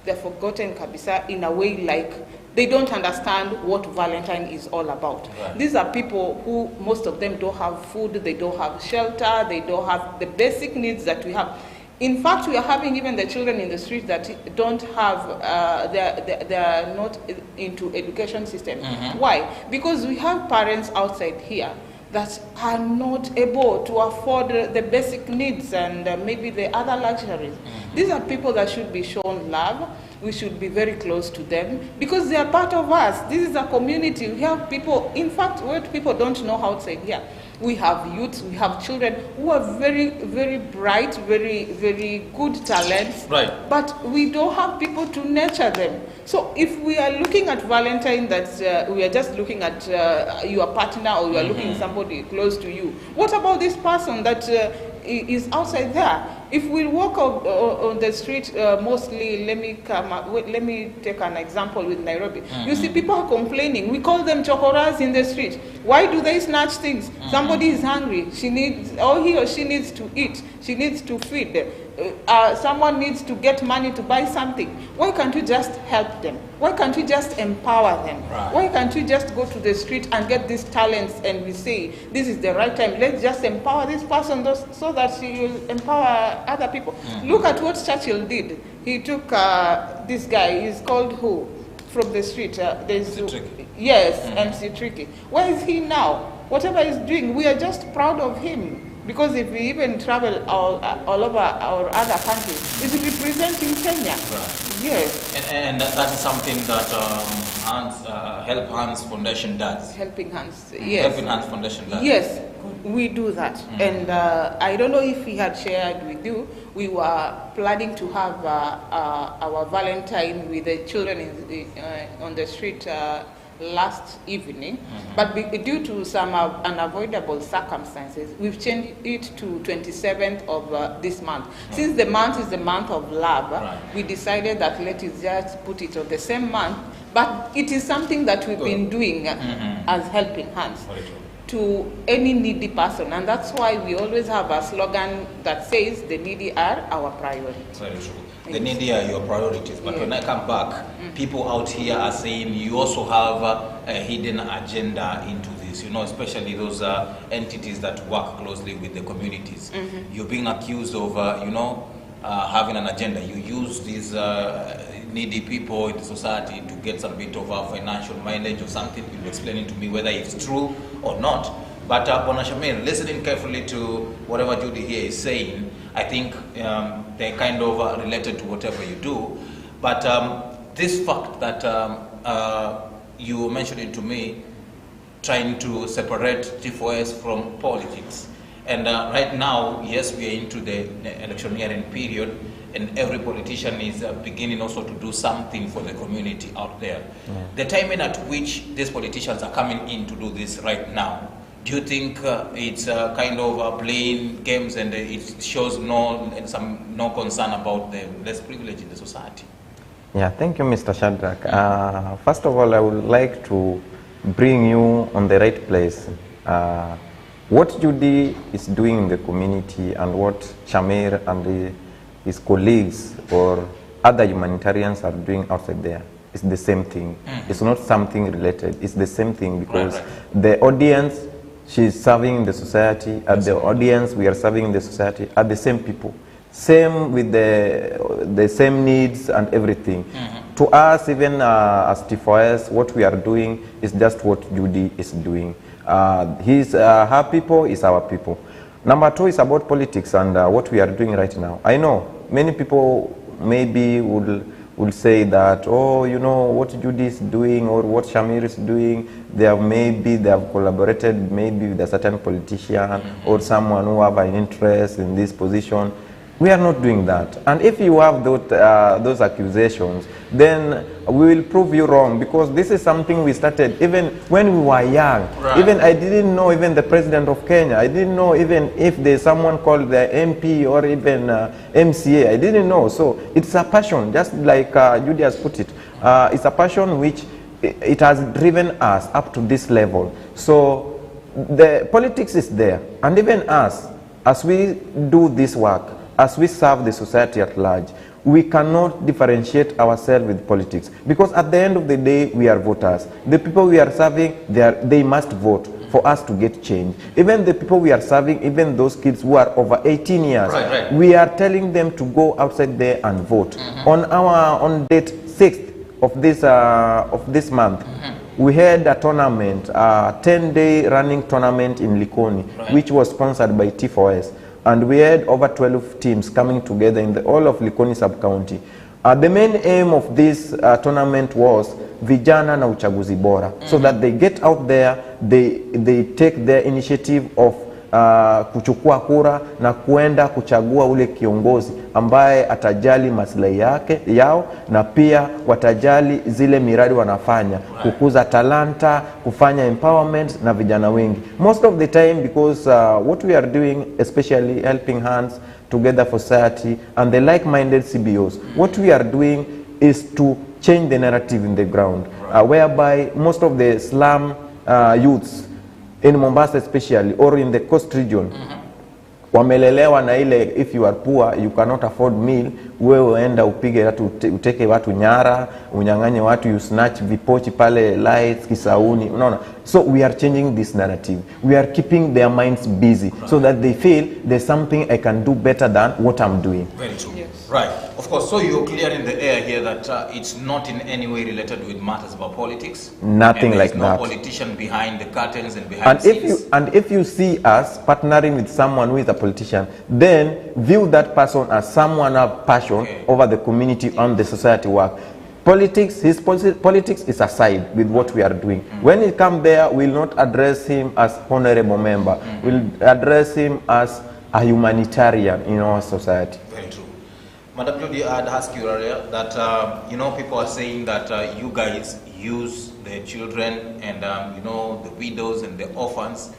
They're forgotten, kabisa, in a way like they don't understand what Valentine is all about. Right. These are people who, most of them, don't have food, they don't have shelter, they don't have the basic needs that we have. In fact, we are having even the children in the streets that don't have, they are not into education system. Why? Because we have parents outside here that are not able to afford the basic needs and maybe the other luxuries. These are people that should be shown love. We should be very close to them because they are part of us. This is a community. We have people, in fact, what people don't know outside here. We have youths, we have children who are very, very bright, very, very good talents. Right. But we don't have people to nurture them. So if we are looking at Valentine, that we are just looking at your partner or you are looking at somebody close to you, what about this person that is outside there? If we walk on the street, mostly, let me take an example with Nairobi. You see people are complaining. We call them chokoras in the street. Why do they snatch things? Somebody is hungry. He or she needs to eat. She needs to feed. Someone needs to get money to buy something. Why can't we just help them? Why can't we just empower them? Right. Why can't we just go to the street and get these talents and we say, this is the right time, let's just empower this person so that she will empower other people. Look at what Churchill did. He took this guy, he's called who? From the street. Yes, MC Tricky. Where is he now? Whatever he's doing, we are just proud of him. Because if we even travel all over our other countries, it's representing Kenya. Right. Yes. And that is something that Help Hands Foundation does. Helping Hands, yes. Helping Hands Foundation does. Yes, we do that. And I don't know if we had shared with you, we were planning to have our Valentine with the children on the street last evening, but due to some unavoidable circumstances, we've changed it to 27th of this month. Since the month is the month of love, we decided that let us just put it on the same month, but it is something that we've been doing as Helping Hands to any needy person, and that's why we always have a slogan that says the needy are our priority. Very true. The needy are your priorities, but when I come back, people out here are saying you also have a hidden agenda into this, especially those entities that work closely with the communities. You're being accused of, having an agenda. You use these needy people in the society to get some bit of financial mileage or something. You're explaining to me whether it's true or not. But Bwana Shamir, listening carefully to whatever Judy here is saying, I think they're kind of related to whatever you do. But this fact that you mentioned it to me, trying to separate T4S from politics. And right now, yes, we are into the electioneering period, and every politician is beginning also to do something for the community out there. The timing at which these politicians are coming in to do this right now, do you think it's kind of playing games and it shows no concern about the less privileged in the society? Yeah, thank you, Mr. Shadrach. First of all, I would like to bring you on the right place. What Judy is doing in the community and what Shamir and his colleagues or other humanitarians are doing outside there is the same thing. It's not something related. It's the same thing because the audience she's serving in the society, at the audience we are serving in the society, are the same people. Same with the same needs and everything. To us, even as T4S, what we are doing is just what Judy is doing. Her people is our people. Number two is about politics and what we are doing right now. I know many people maybe would say that, oh, you know, what Judy is doing or what Shamir is doing, they have collaborated maybe with a certain politician or someone who have an interest in this position. We are not doing that. And if you have those accusations, then we will prove you wrong, because this is something we started even when we were young. Right. Even I didn't know even the president of Kenya. I didn't know even if there's someone called the MP or even MCA. I didn't know. So it's a passion, just like Judy has put it. It's a passion which it has driven us up to this level. So the politics is there. And even us, as we do this work, as we serve the society at large, we cannot differentiate ourselves with politics, because at the end of the day, we are voters. The people we are serving, they must vote for us to get change. Even the people we are serving, even those kids who are over 18 years, we are telling them to go outside there and vote. On date 6th of this month, we had a tournament, a 10-day running tournament in Likoni, which was sponsored by T4S. And we had over 12 teams coming together in all of Likoni sub-county. The main aim of this tournament was vijana na uchaguzi bora, so that they get out there, they take their initiative of kuchukua kura na kuenda kuchagua ule kiongozi ambaye atajali maslahi yao, na pia watajali zile miradi wanafanya, kukuza talanta, kufanya empowerment na vijana wengi. Most of the time, because what we are doing, especially Helping Hands, Together for Society, and the like-minded CBOs, what we are doing is to change the narrative in the ground, whereby most of the slum youths in Mombasa especially, or in the coast region, wamelelewa na ile, if you are poor, you cannot afford meal, wewe uenda upige watu, uteke watu nyara, unyanganye watu, you snatch vipochi pale lights, Kisauni, unaona. So we are changing this narrative. We are keeping their minds busy, so that they feel there's something I can do better than what I'm doing. Very true. Yes. Right. Of course, so you're clearing the air here that it's not in any way related with matters about politics. Nothing like that. There's no politician behind the curtains and behind the scenes. And if you see us partnering with someone who is a politician, then view that person as someone of passion over the community and the society work. Politics, his politics is aside with what we are doing. When he comes there, we'll not address him as honorable member. We'll address him as a humanitarian in our society. Very true. Madam Judy, I had asked you earlier that, you know, people are saying that you guys use the children and, you know, the widows and the orphans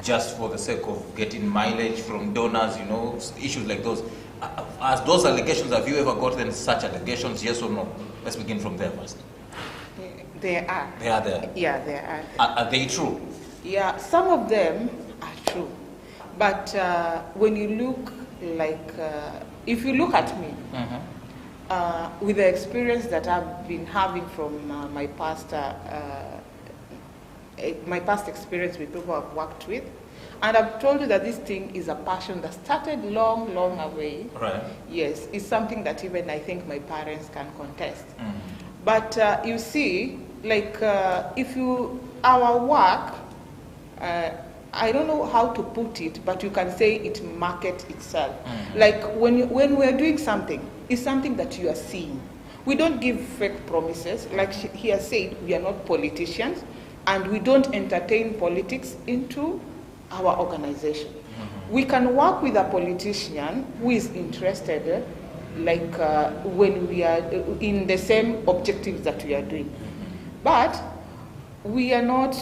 just for the sake of getting mileage from donors, you know, issues like those. As those allegations, have you ever gotten such allegations, yes or no? Let's begin from there first. They are. They are there? Yeah, they are. Are they true? Yeah, some of them are true. But when you look like, if you look at me, with the experience that I've been having from my past experience with people I've worked with, and I've told you that this thing is a passion that started long, long away. Right. Yes, it's something that even I think my parents can contest. But you see, like our work, I don't know how to put it, but you can say it market itself. Like when we're doing something, it's something that you are seeing. We don't give fake promises. Like he has said, we are not politicians, and we don't entertain politics into our organization. We can work with a politician who is interested, like when we are in the same objectives that we are doing. But we are not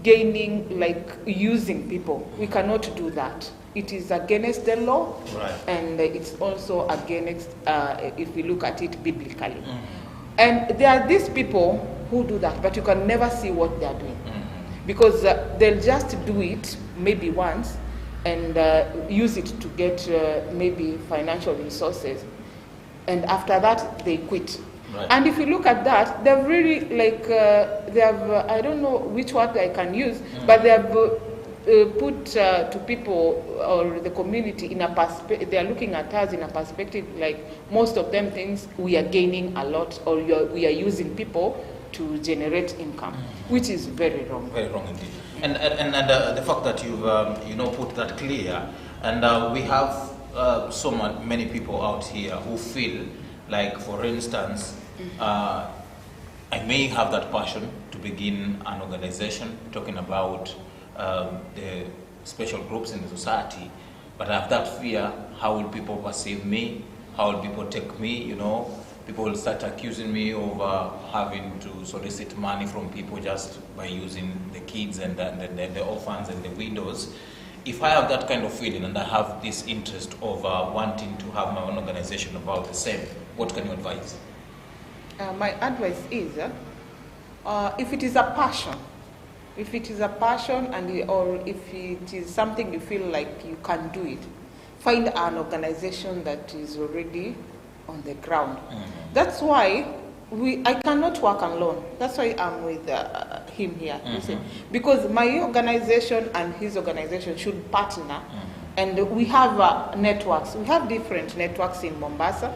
gaining, like using people. We cannot do that. It is against the law, and it's also against, if we look at it biblically. And there are these people who do that, but you can never see what they are doing. Because they'll just do it maybe once and use it to get maybe financial resources. And after that, they quit. And if you look at that, they've really, like, they have, I don't know which word I can use, but they have put to people or the community in a perspective. They are looking at us in a perspective like most of them thinks we are gaining a lot or we are using people to generate income, which is very wrong. Very wrong indeed. And the fact that you've put that clear, and we have so many people out here who feel like, for instance, I may have that passion to begin an organization talking about the special groups in the society, but I have that fear. How will people perceive me? How will people take me? People will start accusing me of having to solicit money from people just by using the kids and the orphans and the widows. If I have that kind of feeling and I have this interest of wanting to have my own organization about the same, what can you advise? My advice is, if it is a passion, or if it is something you feel like you can do it, find an organization that is already on the ground. That's why I cannot work alone. That's why I'm with him here. You see? Because my organization and his organization should partner, and we have networks. We have different networks in Mombasa.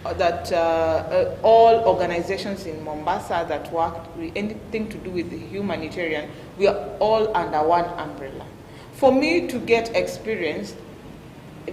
That all organizations in Mombasa that work with anything to do with the humanitarian, we are all under one umbrella. For me to get experience,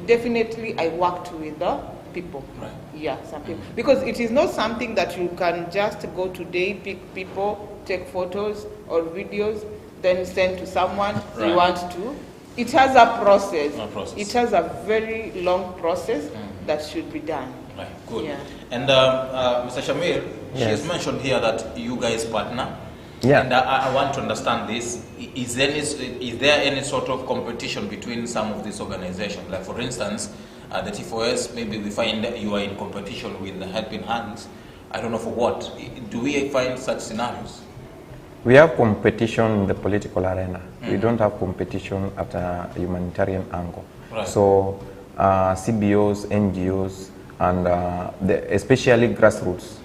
definitely I worked with the people. Right. Yeah, some people. Because it is not something that you can just go today, pick people, take photos or videos, then send to someone you want to. It has a process. It has a very long process that should be done. Right, good. Yeah. And Mr. Shamir, she has mentioned here that you guys partner. Yeah. And I want to understand this. Is there any sort of competition between some of these organizations? Like, for instance, the T4S, maybe we find that you are in competition with the Helping Hands. I don't know for what. Do we find such scenarios? We have competition in the political arena. We don't have competition at a humanitarian angle. Right. So CBOs, NGOs, and especially grassroots,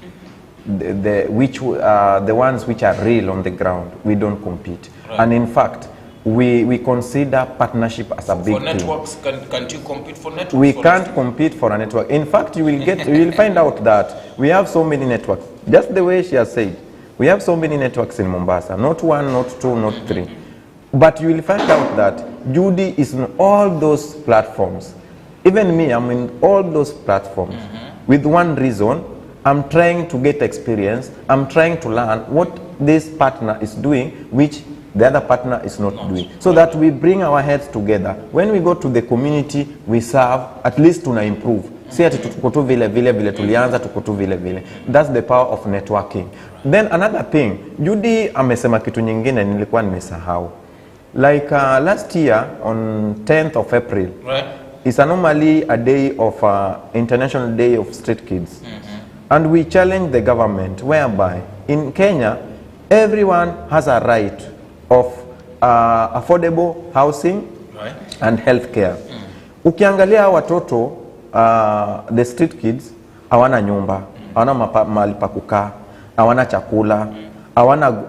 the ones which are real on the ground, we don't compete. Right. And in fact, we consider partnership as a big for networks, can't you compete for networks? We can't compete for a network. In fact, you will find out that we have so many networks. Just the way she has said, we have so many networks in Mombasa. Not one, not two, not three. But you will find out that Judy is in all those platforms. Even me, I'm in all those platforms. With one reason, I'm trying to get experience. I'm trying to learn what this partner is doing, which the other partner is not doing. So that we bring our heads together. When we go to the community, we serve, at least to improve. Si ati tuko tu vile vile tulianza tuko tu vile vile. That's the power of networking. Then another thing, Judy amesema kitu nyingine nilikuwa nimesahau. Like last year on 10th of April, right, is normally a day of International Day of Street Kids. And we challenge the government whereby in Kenya, everyone has a right of affordable housing, right, and health care. Ukiangalia watoto, the street kids, hawana nyumba, hawana mahali pa kukaa, hawana chakula,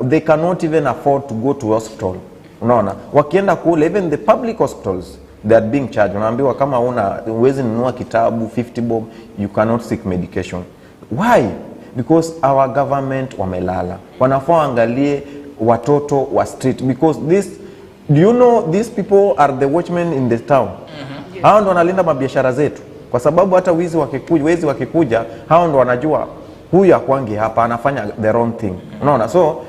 they cannot even afford to go to hospital. Unaona, wakienda kule, even the public hospitals, they are being charged. Unaambiwa kama uwezi nunua kitabu 50 bob, you cannot seek medication. Why? Because our government wamelala. Wanafaa angalie watoto wa street, because do you know these people are the watchmen in the town? Hao ndo wanalinda mabiashara zetu, kwa sababu hata wezi wakikuja, hao ndo wanajua huyu akwangi hapa anafanya the wrong thing. Unaona, so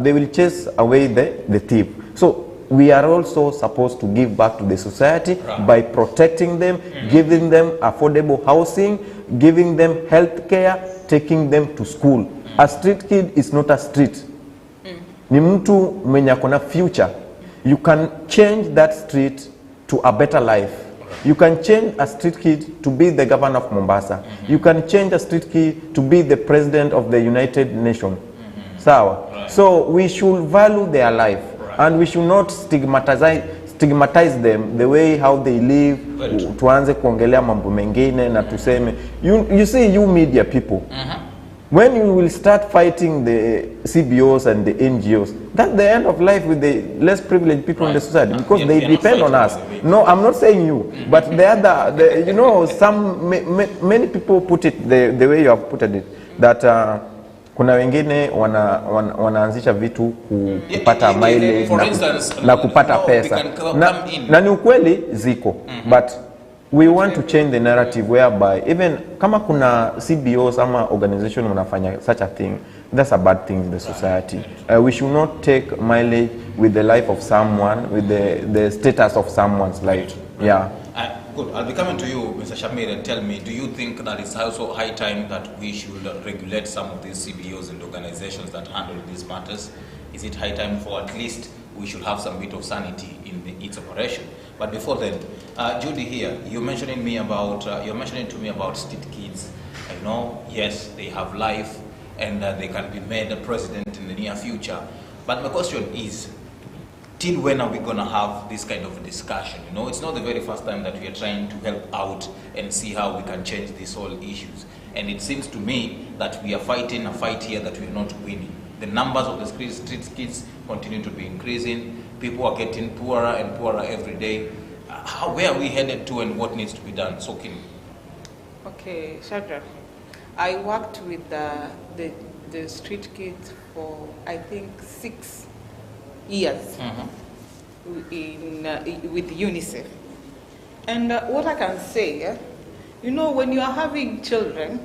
they will chase away the thief. So we are also supposed to give back to the society by protecting them, giving them affordable housing, giving them health care, taking them to school. A street kid is not a street. Ni mtu mwenye akona future. You can change that street to a better life. You can change a street kid to be the governor of Mombasa. You can change a street kid to be the president of the United Nations. Sawa. So we should value their life, and we should not stigmatize them the way how they live. Tuanze kuongelea mambo mengine na tuseme, you see, you media people, when you will start fighting the CBOs and the NGOs, That's the end of life with the less privileged people in the society, because they depend on us. No, I'm not saying you, but you know, many people put it the way you have put it, that kuna wengine wanaanzisha vitu kupata mileage na kupata pesa. Na ni ukweli ziko, but we want to change the narrative whereby even kama kuna CBOs ama organization wanafanya such a thing, that's a bad thing in the society. We should not take mileage with the life of someone, with the status of someone's life. Yeah. Good. I'll be coming to you, Mr. Shamir, and tell me, do you think that it's also high time that we should regulate some of these CBOs and organizations that handle these matters? Is it high time for at least we should have some bit of sanity in its operation? But before then, Judy here, you're mentioning to me about street kids. I know, yes, they have life and they can be made a president in the near future. But my question is, till when are we going to have this kind of a discussion? You know, it's not the very first time that we are trying to help out and see how we can change these whole issues. And it seems to me that we are fighting a fight here that we are not winning. The numbers of the street kids continue to be increasing. People are getting poorer and poorer every day. Where are we headed to and what needs to be done? So can Okay, Shadrach. I worked with the street kids for, I think, 6 years with UNICEF. And what I can say, you know, when you are having children,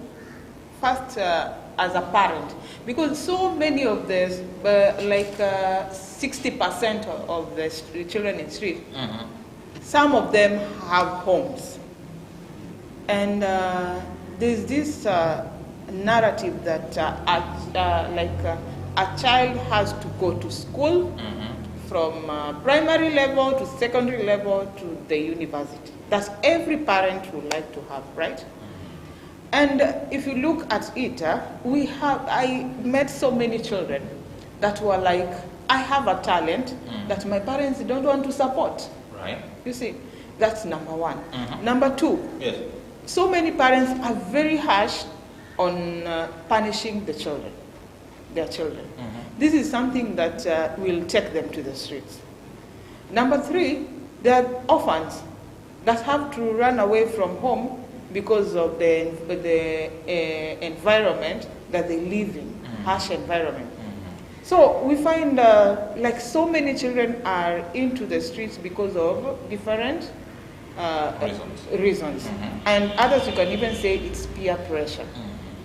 first as a parent, because so many of the, 60% of the children in the street, some of them have homes. And there's this narrative that a child has to go to school from primary level to secondary level to the university. That's every parent would like to have, right? And if you look at it, I met so many children that were like, I have a talent that my parents don't want to support. Right. You see, that's number one. Number two, yes, so many parents are very harsh on punishing their children. This is something that will take them to the streets. Number three, there are orphans that have to run away from home because of the environment that they live in, harsh environment. So we find like so many children are into the streets because of different reasons. And others, you can even say it's peer pressure.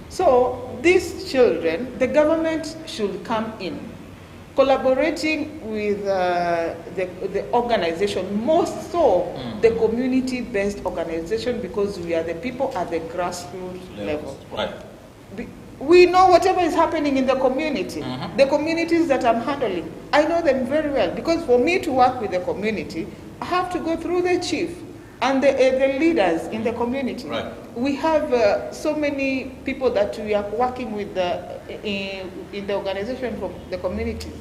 So these children, the government should come in, collaborating with the organization, most so the community-based organization, because we are the people at the grassroots level. Right. We know whatever is happening in the community. The communities that I'm handling, I know them very well, because for me to work with the community, I have to go through the chief and the leaders in the community. Right. We have so many people that we are working with in the organization from the community.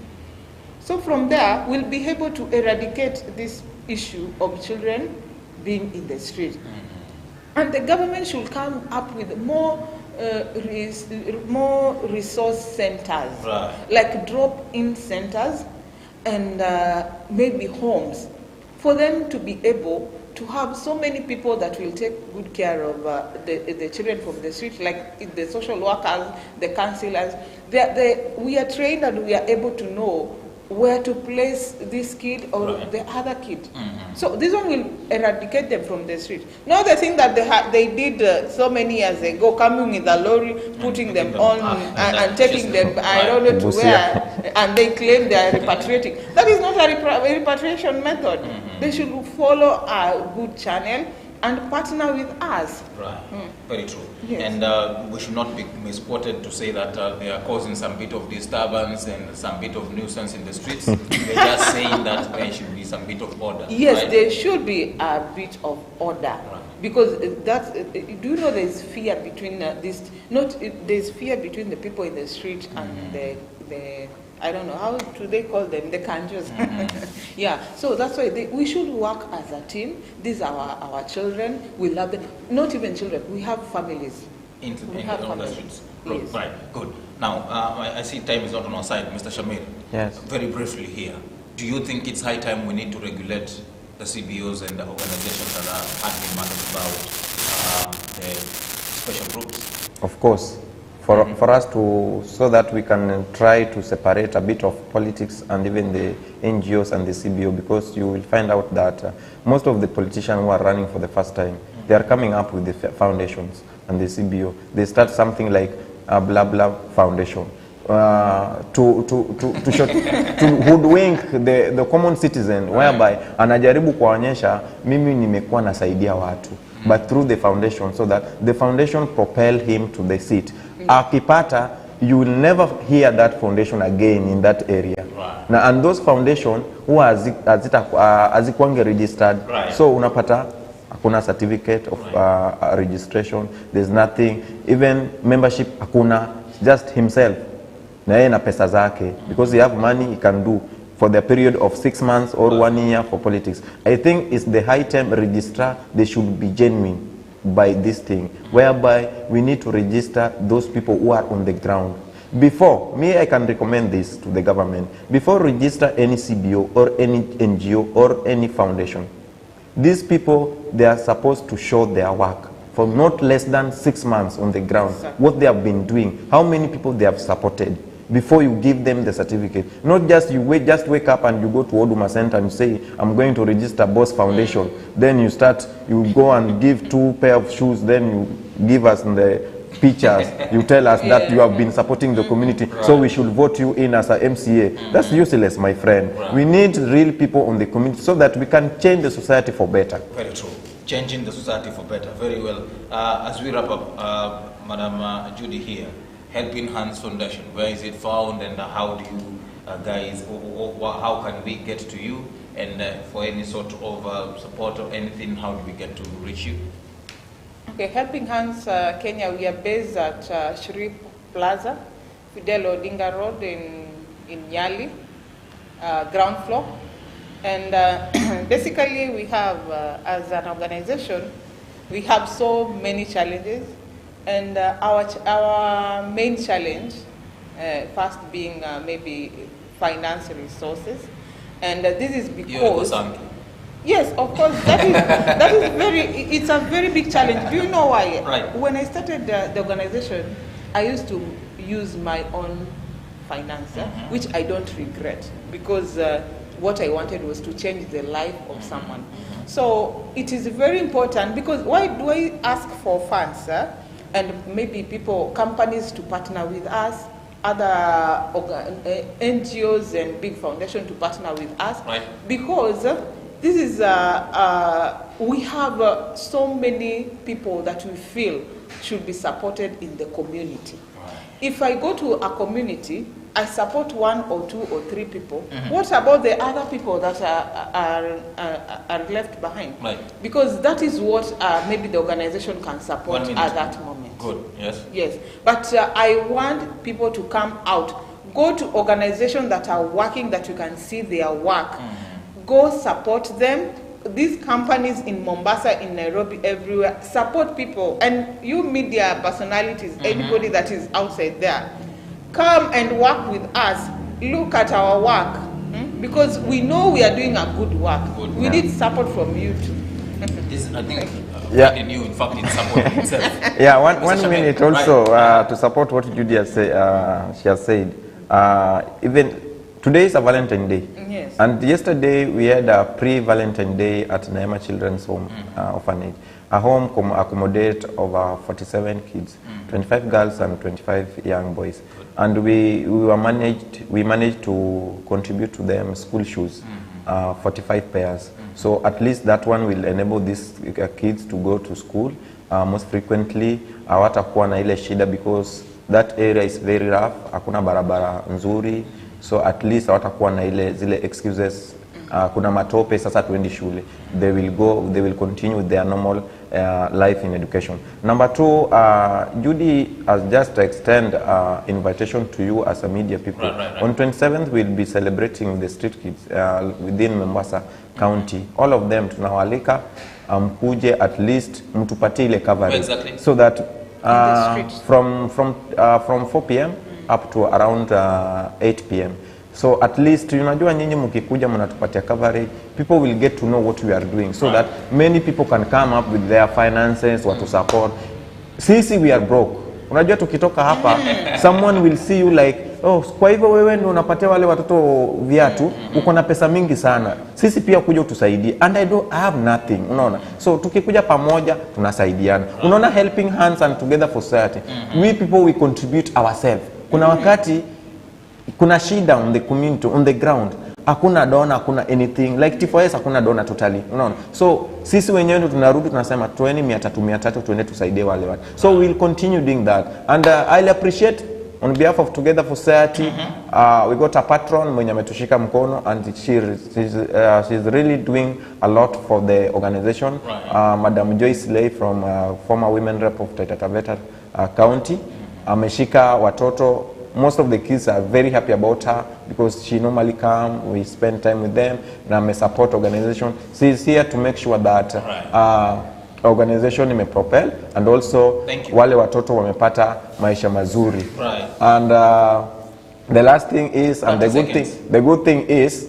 So from there, we'll be able to eradicate this issue of children being in the street. And the government should come up with more resource centers, right, like drop-in centers and maybe homes, for them to be able to have so many people that will take good care of the children from the street, like the social workers, the counselors. We are trained and we are able to know where to place this kid or the other kid. So this one will eradicate them from the street. Not the thing that they did so many years ago, coming in the lorry, putting them on and taking them, I don't know to where, and they claim they are repatriating. That is not a repatriation method. They should follow a good channel and partner with us. Right, very true. Yes. And we should not be misquoted to say that they are causing some bit of disturbance and some bit of nuisance in the streets. They're just saying that there should be some bit of order. Yes, right? there should be a bit of order. Right. Because that's, do you know there's fear between there's fear between the people in the street and the I don't know, how do they call them? The kanjos. Yeah, so that's why we should work as a team. These are our children. We love them. Not even children, we have families. We have families. Yes. Right, good. Now, I see time is not on our side. Mr. Shamir, Yes. Very briefly here, do you think it's high time we need to regulate the CBOs and the organizations that are handling matters about the special groups? Of course. For us to, so that we can try to separate a bit of politics and even the NGOs and the CBO, because you will find out that most of the politicians who are running for the first time, they are coming up with the foundations and the CBO. They start something like a blah blah foundation to hoodwink the common citizen, whereby anajaribu kuonyesha mimi nimekuwa nasaidia watu, but through the foundation, so that the foundation propel him to the seat. Akipata, you will never hear that foundation again in that area. Right. Now, and those foundation who are azikwange registered, so unapata hakuna certificate of registration, there's nothing, even membership hakuna, just himself na yeye na pesa zake, because he have money he can do for the period of 6 months or 1 year for politics. I think it's the high time registrar, they should be genuine by this thing, whereby we need to register those people who are on the ground. Before, I can recommend this to the government, before register any CBO or any NGO or any foundation, these people, they are supposed to show their work for not less than 6 months on the ground, what they have been doing, how many people they have supported, before you give them the certificate. Not just you wake up and you go to Oduma Center and say, I'm going to register Boss Foundation. Then you go and give 2 pair of shoes, then you give us the pictures. You tell us that you have been supporting the community, so we should vote you in as a MCA. That's useless, my friend. We need real people on the community so that we can change the society for better. Very true. Changing the society for better. Very well. As we wrap up, Madam Judy here, Helping Hands Foundation, where is it found, and how do you guys, how can we get to you, and for any sort of support or anything, how do we get to reach you? Okay, Helping Hands Kenya, we are based at Shrip Plaza, Fidel Odinga Road in Nyali, ground floor. And basically we have, as an organization, we have so many challenges. And our main challenge, first being maybe financial resources, and this is because yes, of course, it's a very big challenge. Do you know why? Right. When I started the organization, I used to use my own finance, which I don't regret, because what I wanted was to change the life of someone. So it is very important, because why do I ask for funds? And maybe companies to partner with us, other NGOs and big foundations to partner with us, right? Because this is, we have so many people that we feel should be supported in the community. Right. If I go to a community, I support 1 or 2 or 3 people. What about the other people that are left behind? Right. Because that is what maybe the organization can support at that moment. Good, yes. Yes, but I want people to come out, go to organizations that are working, that you can see their work. Go support them. These companies in Mombasa, in Nairobi, everywhere, support people. And you media personalities, anybody that is outside there, come and work with us. Look at our work, because we know we are doing a good work. We need support from you too. This, I think, you, in fact, in support itself. Yeah, one minute also to support what Judy has said. She has said, even today is a Valentine's Day. Yes. And yesterday we had a pre-Valentine Day at Naima Children's Home Orphanage. A home accommodate over 47 kids, 25 girls and 25 young boys. And we managed to contribute to them school shoes, 45 pairs. So at least that one will enable these kids to go to school most frequently. Hawatakuwa na ile shida, because that area is very rough, hakuna barabara nzuri. So at least hawatakuwa na zile excuses, kuna matope sasa tuendi shule. They will continue with their normal life in education. Number 2, Judy has just extend invitation to you as a media people. Right. On 27th, we'll be celebrating the street kids within Mombasa County. All of them tunawalika, kuje at least mtupatie ile coverage. Exactly. So that from 4 p.m. up to around 8 p.m. So at least unajua nyinyi mkikuja mnatupatia coverage, people will get to know what we are doing so that many people can come up with their finances, watu support. Sisi we are broke. Unajua tukitoka hapa someone will see you like, oh, kwa hivyo wewe ndio unapatia wale watoto viatu, uko na pesa mingi sana. Sisi pia kuja utusaidie, and I have nothing, unaona. So tukikuja pamoja tunasaidiana. Unaona, helping hands and together for society. We people we contribute ourselves. Kuna wakati kuna shida on the community, on the ground, hakuna dona, hakuna anything like T4S, hakuna dona totally, unaona. So sisi wenyewe ndio tunarudi tunasema 300 tuende tusaidie wale watu. So we'll continue doing that, and I'll appreciate on behalf of Together for Society, we got a patron mwenye ametushika mkono, and she's really doing a lot for the organization. Madam Joyce Lay from former women rep of Taita Taveta County, ameshika watoto. Most of the kids are very happy about her because she normally come, we spend time with them, na me support organization. She is here to make sure that organization ime propel, and also wale watoto wamepata maisha mazuri. And the last thing is, and the good thing is,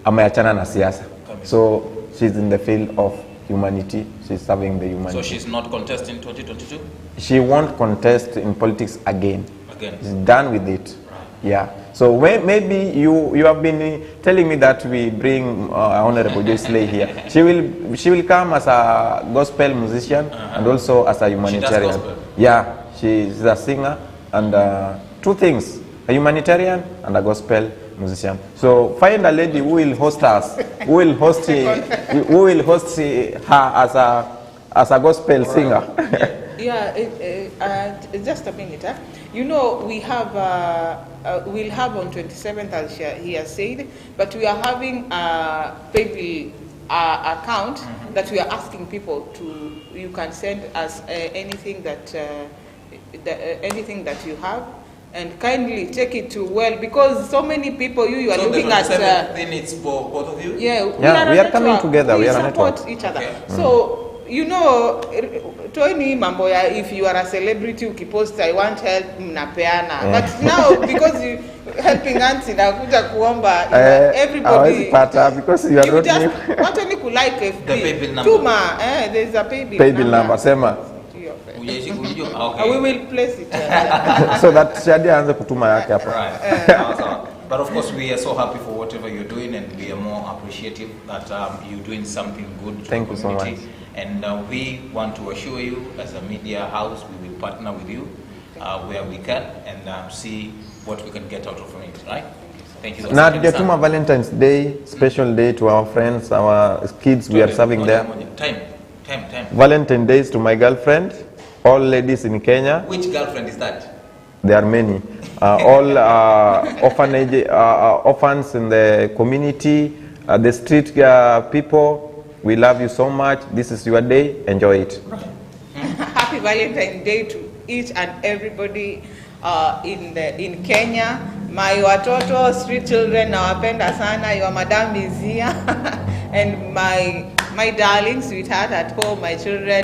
ameachana na siasa. So she's in the field of humanity. She's serving the humanity. So she's not contesting 2022? She won't contest in politics again. She's done with it. Yeah. So when maybe you have been telling me that we bring Honorable Joyce Lay here. She will come as a gospel musician and also as a humanitarian. She does gospel. Yeah, she's a singer, and two things: a humanitarian and a gospel musician. So find a lady who will host us, who will host her as a gospel singer. Yeah, just a minute. You know, we'll have on 27th, as he has said, but we are having a PayPal account that we are asking people to. You can send us anything that you have, and kindly take it to because so many people you are so looking at. Then it's for both of you. Yeah, we are coming together. We support each other. So. You know, Tony Mamboya, if you are a celebrity, ukipost I want help, mnapeana. But now, because you helping hands inakuja kuomba, everybody. Because you are just want only to like FB. The PayPal number. Tuma, there's a PayPal number. Sema. We will place it. So that Shadi aanze kutuma yake hapo. Right. But of course, we are so happy for whatever you're doing, and we are more appreciative that you're doing something good to Thank the you so community. much. And we want to assure you, as a media house, we will partner with you where we can, and see what we can get out of it, right? Thank you. Now, tujatuma Valentine's Day, special day to our friends, our kids, we are serving there. Time. Valentine's Day to my girlfriend, all ladies in Kenya. Which girlfriend is that? There are many. All orphans in the community, the street people. We love you so much. This is your day. Enjoy it. Happy Valentine's Day to each and everybody in Kenya. My watoto, street children, nawapenda sana. Your madam is here. And my darling sweetheart at home, my children,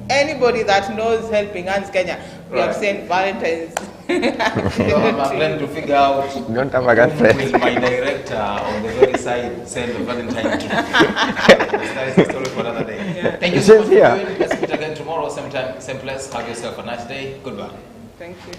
anybody that knows Helping Hands Kenya. We have sent Valentine's. So I'm trying to figure out. Don't have a girlfriend. Will my director on the very side send a Valentine to That is a story for another day. Yeah. Thank you so much for doing. Let's meet again tomorrow, same time, same place. Have yourself a nice day. Goodbye. Thank you.